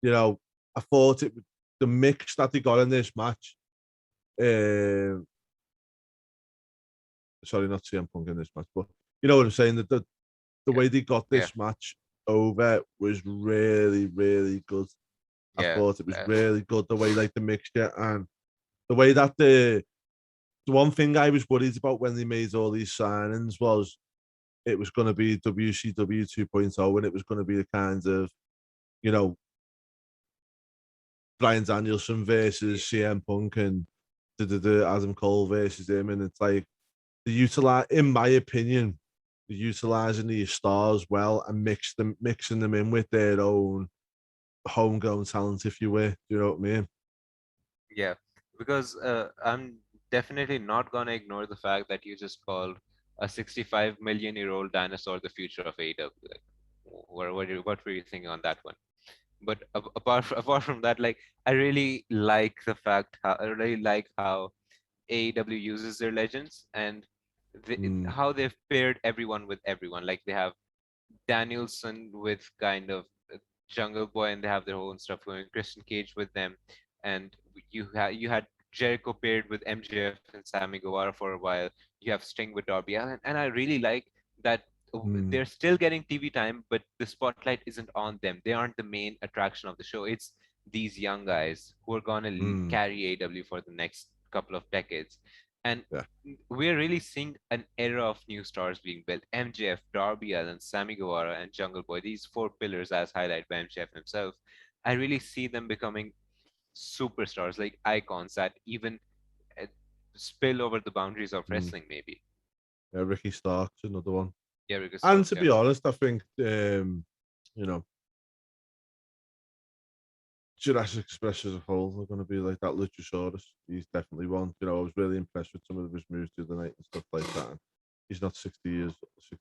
You know, I thought the mix that they got in this match. Sorry, not CM Punk in this match, but you know what I'm saying. The way they got this match over was really, really good. I thought it was really good, the way like the mixture and the way that the one thing I was worried about when they made all these signings was it was going to be WCW 2.0 and it was going to be the kind of, you know, Bryan Danielson versus CM Punk and the Adam Cole versus him. And it's like, in my opinion, they're utilizing these stars well and mixing them in with their own homegrown talent, if you will. Do you know what I mean? Yeah, because I'm definitely not gonna ignore the fact that you just called a 65 million-year-old dinosaur the future of AEW. Like, what were you thinking on that one? But apart from that, like I really like the fact how I really like how AEW uses their legends and how they've paired everyone with everyone. Like they have Danielson with kind of Jungle Boy, and they have their own stuff going. Christian Cage with them, and you had Jericho paired with MJF and Sammy Guevara for a while. You have Sting with Darby Allin, and I really like that they're still getting TV time, but the spotlight isn't on them. They aren't the main attraction of the show. It's these young guys who are gonna carry AEW for the next couple of decades. And we're really seeing an era of new stars being built. MJF, Darby Allin, Sammy Guevara, and Jungle Boy, these four pillars as highlighted by MJF himself, I really see them becoming superstars, like icons that even uh, spill over the boundaries of wrestling, maybe. Yeah, Ricky Stark's another one. Yeah, because And to be honest, I think, you know, Jurassic Express as a whole are going to be like that. Luchasaurus, he's definitely one. You know, I was really impressed with some of his moves through the night and stuff like that. And he's not 60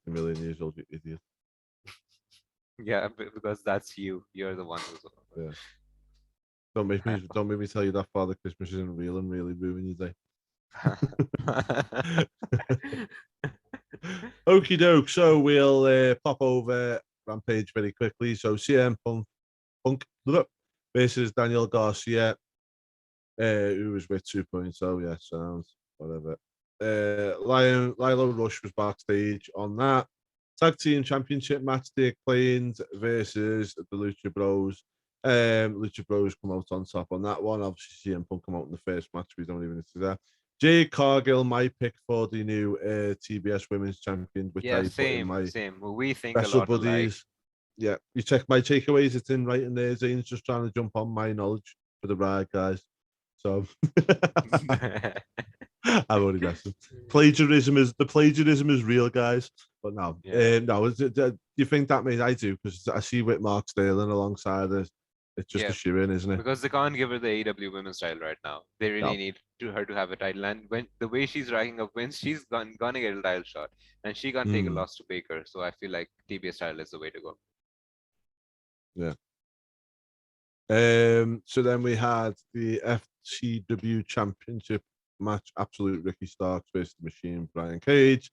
million years old, you idiot. Yeah, because that's you. You're the one who's. Yeah. Don't make me tell you that Father Christmas isn't real and really ruin your day. Okie doke. So we'll pop over Rampage very quickly. So CM Punk versus Daniel Garcia, who was with 2.0. Yeah, sounds whatever. Lilo Rush was backstage on that. Tag Team Championship match, the Acclaimed versus the Lucha Bros. Lucha Bros come out on top on that one. Obviously, CM Punk come out in the first match. We don't even need to do that. Jade Cargill, my pick for the new TBS Women's Champion, which I put in my same. We think a Wrestle lot alike. Buddies. Yeah, you check my takeaways. It's in right in there. Zane's just trying to jump on my knowledge for the ride, guys. So I'm only messing. Plagiarism is real, guys. But no, no. Do you think that means I do? Because I see Whit Mark Sterling alongside It's just a shoe-in, isn't it? Because they can't give her the AEW women's title right now. They really need her to have a title. And when the way she's racking up wins, she's gonna get a title shot, and she can't take a loss to Baker. So I feel like TBS title is the way to go. Yeah. So then we had the FCW Championship match. Absolute Ricky Starks versus the Machine Brian Cage.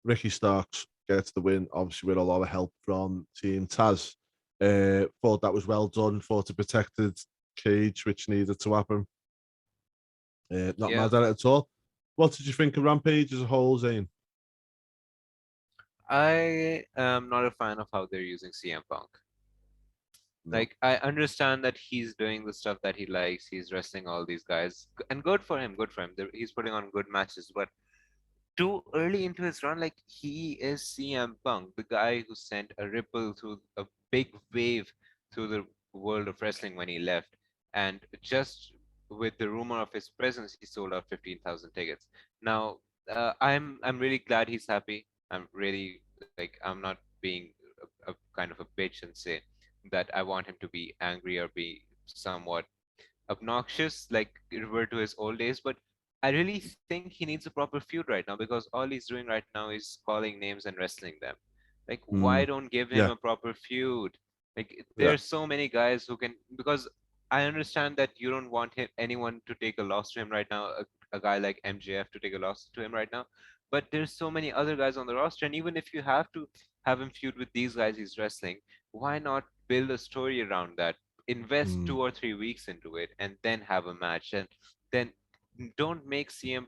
Ricky Starks gets the win, obviously with a lot of help from Team Taz. Thought that was well done. Thought it protected Cage, which needed to happen. Not mad at it at all. What did you think of Rampage as a whole, Zane? I am not a fan of how they're using CM Punk. Like, I understand that he's doing the stuff that he likes. He's wrestling all these guys, and good for him. Good for him. He's putting on good matches, but too early into his run, like, he is CM Punk, the guy who sent a ripple through a big wave through the world of wrestling when he left, and just with the rumor of his presence, he sold out 15,000 tickets. Now, I'm really glad he's happy. I'm really, like, I'm not being a kind of a bitch and say that I want him to be angry or be somewhat obnoxious, like revert to his old days. But I really think he needs a proper feud right now, because all he's doing right now is calling names and wrestling them. Like, why don't give him a proper feud? Like, there's so many guys who can, because I understand that you don't want anyone to take a loss to him right now, a guy like MJF to take a loss to him right now. But there's so many other guys on the roster, and even if you have to have him feud with these guys he's wrestling, why not build a story around that? Invest 2 or 3 weeks into it, and then have a match, and then don't make CM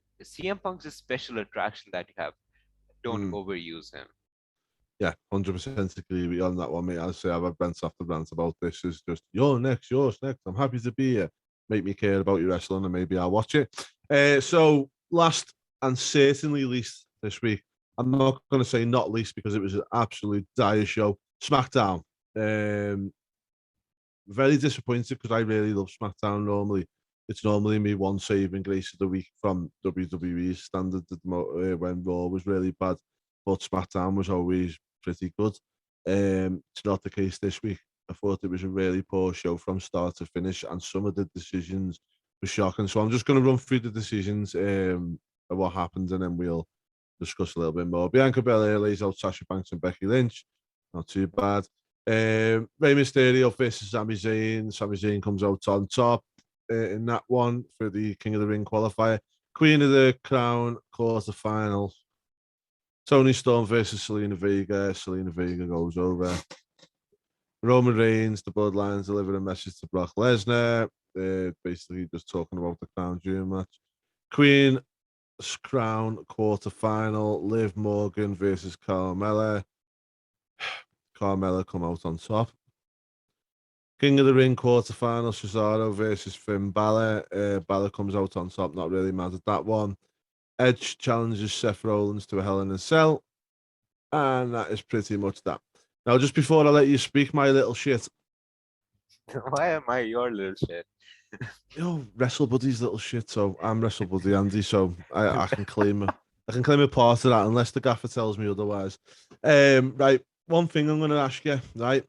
Punk's a special attraction that you have. Don't overuse him. Yeah, 100% agree with you on that one, mate. I say I've had rants after rants about this. Is just yours next. I'm happy to be here. Make me care about your wrestling, and maybe I'll watch it. So last and certainly least this week, I'm not going to say not least because it was an absolute dire show. Smackdown. Very disappointed because I really love Smackdown normally. It's normally me one saving grace of the week from WWE standard when Raw was really bad, but SmackDown was always pretty good. It's not the case this week. I thought it was a really poor show from start to finish, and some of the decisions were shocking. So I'm just going to run through the decisions of what happened, and then we'll discuss a little bit more. Bianca Belair lays out Sasha Banks and Becky Lynch. Not too bad. Rey Mysterio versus Sami Zayn. Sami Zayn comes out on top in that one for the King of the Ring qualifier. Queen of the Crown quarterfinals. Toni Storm versus Selena Vega. Selena Vega goes over. Roman Reigns, the Bloodlines deliver a message to Brock Lesnar. Basically just talking about the Crown Jewel match. Queen's Crown quarterfinal. Liv Morgan versus Carmella. Carmella come out on top. King of the Ring quarterfinal, Cesaro versus Finn Balor. Balor comes out on top, not really mad at that one. Edge challenges Seth Rollins to a Hell in a Cell. And that is pretty much that. Now, just before I let you speak, my little shit. Why am I your little shit? WrestleBuddy's little shit. So I'm WrestleBuddy Andy, so I can claim a part of that unless the gaffer tells me otherwise. Right. One thing I'm going to ask you, right?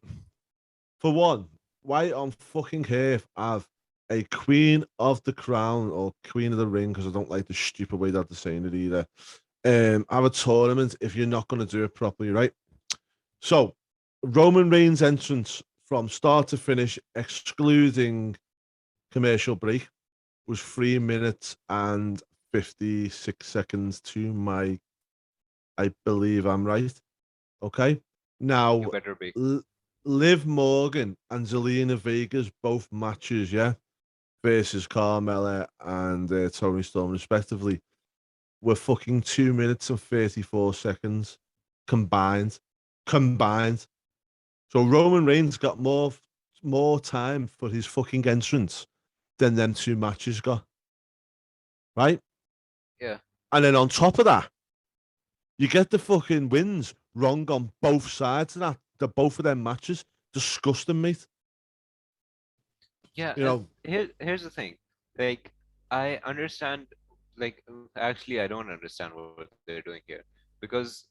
For one, why on fucking earth have a Queen of the Crown or Queen of the Ring, because I don't like the stupid way that they're saying it either, have a tournament if you're not going to do it properly, right? So, Roman Reigns' entrance from start to finish, excluding commercial break, was 3 minutes and 56 seconds to I believe I'm right. Okay. Now, You better be. Liv Morgan and Zelina Vega's both matches, versus Carmella and Toni Storm, respectively, were fucking 2 minutes and 34 seconds combined. So Roman Reigns got more time for his fucking entrance than them two matches got. Right? Yeah. And then on top of that, you get the fucking wins wrong on both sides of that. Both of them matches. Disgusting, mate. Yeah, here's the thing. Like, I understand. Like, actually, I don't understand what they're doing here, because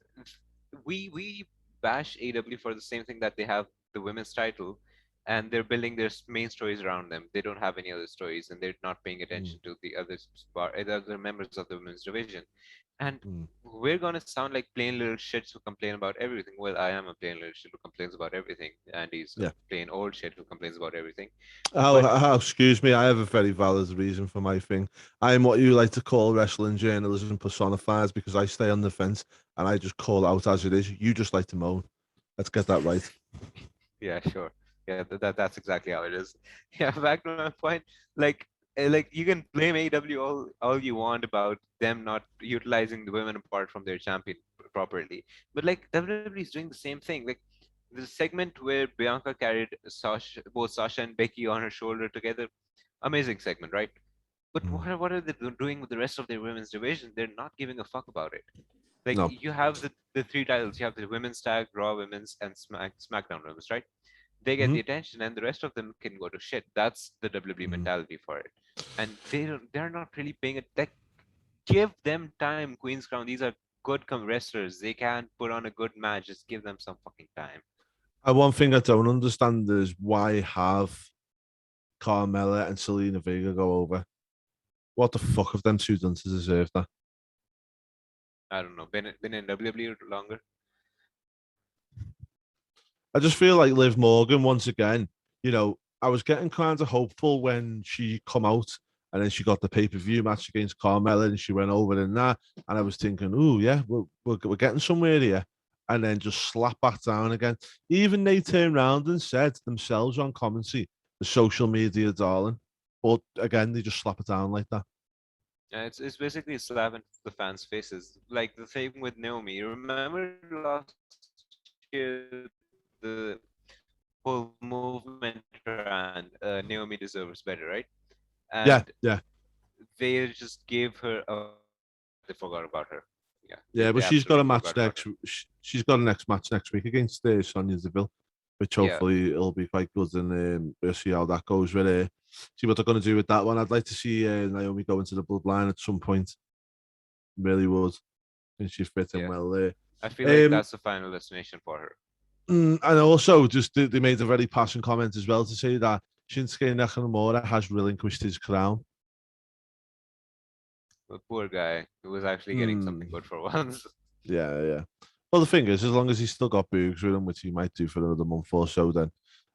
we bash AEW for the same thing that they have the women's title, and they're building their main stories around them. They don't have any other stories, and they're not paying attention to the other members of the women's division. And we're gonna sound like plain little shits who complain about everything. Well, I am a plain little shit who complains about everything, and he's a plain old shit who complains about everything. Excuse me, I have a very valid reason for my thing. I am what you like to call wrestling journalism personified, because I stay on the fence and I just call out as it is. You just like to moan. Let's get that right. Yeah, sure. Yeah, that's exactly how it is. Yeah, back to my point. Like you can blame AEW all you want about them not utilizing the women apart from their champion properly, but like WWE is doing the same thing. Like the segment where Bianca carried both Sasha and Becky on her shoulder together, amazing segment, right? But what are they doing with the rest of their women's division? They're not giving a fuck about it. Like No. you have the three titles. You have the women's tag, Raw women's, and SmackDown women's, right? They get the attention, and the rest of them can go to shit. That's the WWE mentality for it. And they're not really paying it. Like, give them time, Queen's Crown. These are good wrestlers. They can put on a good match. Just give them some fucking time. One thing I don't understand is why have Carmella and Selena Vega go over? What the fuck have them two done to deserve that? I don't know. Been in WWE longer? I just feel like Liv Morgan, once again, I was getting kind of hopeful when she come out and then she got the pay-per-view match against Carmella and she went over in that. And I was thinking, oh, yeah, we're getting somewhere here. And then just slap back down again. Even they turned around and said themselves on commentary, the social media darling. But again, they just slap it down like that. Yeah, it's basically slapping the fans' faces. Like the thing with Naomi. You remember last year the whole movement around Naomi deserves better, right? And yeah. They just gave her they forgot about her. Yeah, but she's got a match next. She's got a next match next week against Sonya Deville, which hopefully it'll be quite good, and we'll see how that goes with her. See what they're going to do with that one. I'd like to see Naomi go into the bloodline at some point. Really would. And she fit in well there. I feel like that's the final destination for her. And also, just they made a very passing comment as well to say that Shinsuke Nakamura has relinquished his crown. The poor guy who was actually getting something good for once. Yeah. Well, the thing is, as long as he's still got boogs with him, which he might do for another month or so, then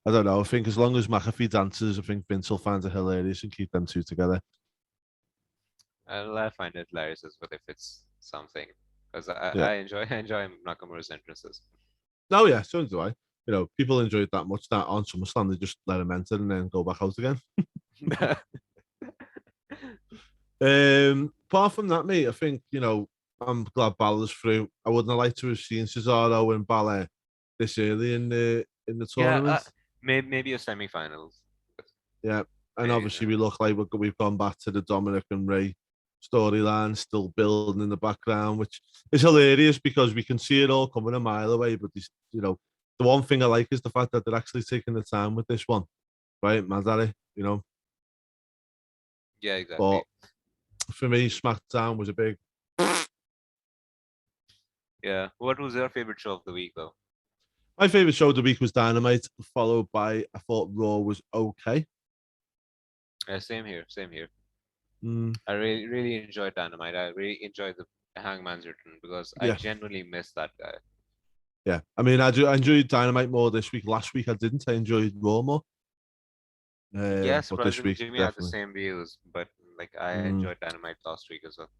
I don't know. I think as long as McAfee dances, I think Vince will find it hilarious and keep them two together. I find it hilarious as well if it's something, because I enjoy Nakamura's entrances. Oh yeah, so do I. People enjoy it that much that on SummerSlam they just let him enter and then go back out again. Apart from that, mate, I think I'm glad Balor's through. I wouldn't have liked to have seen Cesaro and Balor this early in the tournament. Maybe a semi-finals. Yeah, and obviously we look like we've gone back to the Dominic and Ray storyline, still building in the background, which is hilarious because we can see it all coming a mile away. But the one thing I like is the fact that they're actually taking the time with this one, right? Mad at it, Yeah, exactly. But for me, SmackDown was a big. Yeah. What was your favorite show of the week, though? My favorite show of the week was Dynamite, followed by I thought Raw was okay. Same here. I really enjoyed Dynamite. I really enjoyed the Hangman's return because I genuinely miss that guy. Yeah, I mean, I enjoyed Dynamite more this week. Last week I didn't. I enjoyed Raw more. Yes, but this week Jimmy had the same views, but like I enjoyed Dynamite last week as well.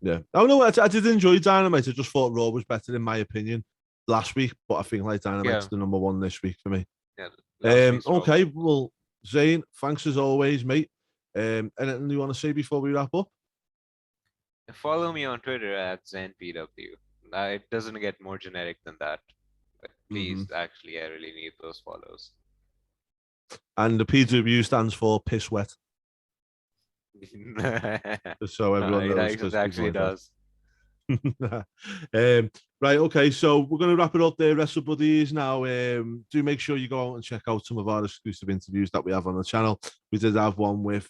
Yeah. Oh no, I did enjoy Dynamite. I just thought Raw was better in my opinion last week, but I think like Dynamite's the number one this week for me. Yeah. Okay, well, Zane, thanks as always, mate. Anything you want to say before we wrap up? Follow me on Twitter at ZenPW. It doesn't get more generic than that. But please, actually, I really need those follows. And the PW stands for piss wet. Just so everyone knows. It actually does. Right, okay, so we're going to wrap it up there, Wrestle Buddies. Now, do make sure you go out and check out some of our exclusive interviews that we have on the channel. We did have one with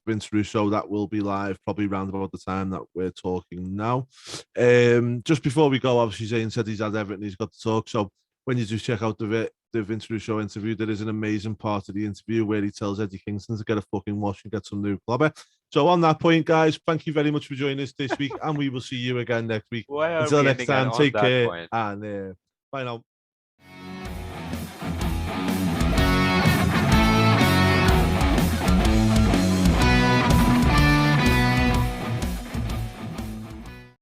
Vince Russo that will be live probably around about the time that we're talking now. Just before we go, obviously Zane said he's had everything he's got to talk. So when you do check out the the Vince Russo interview. There is an amazing part of the interview where he tells Eddie Kingston to get a fucking wash and get some new clobber. So on that point, guys, thank you very much for joining us this week, and we will see you again next week. Why are Until we next ending time, on take that care, point? and bye now.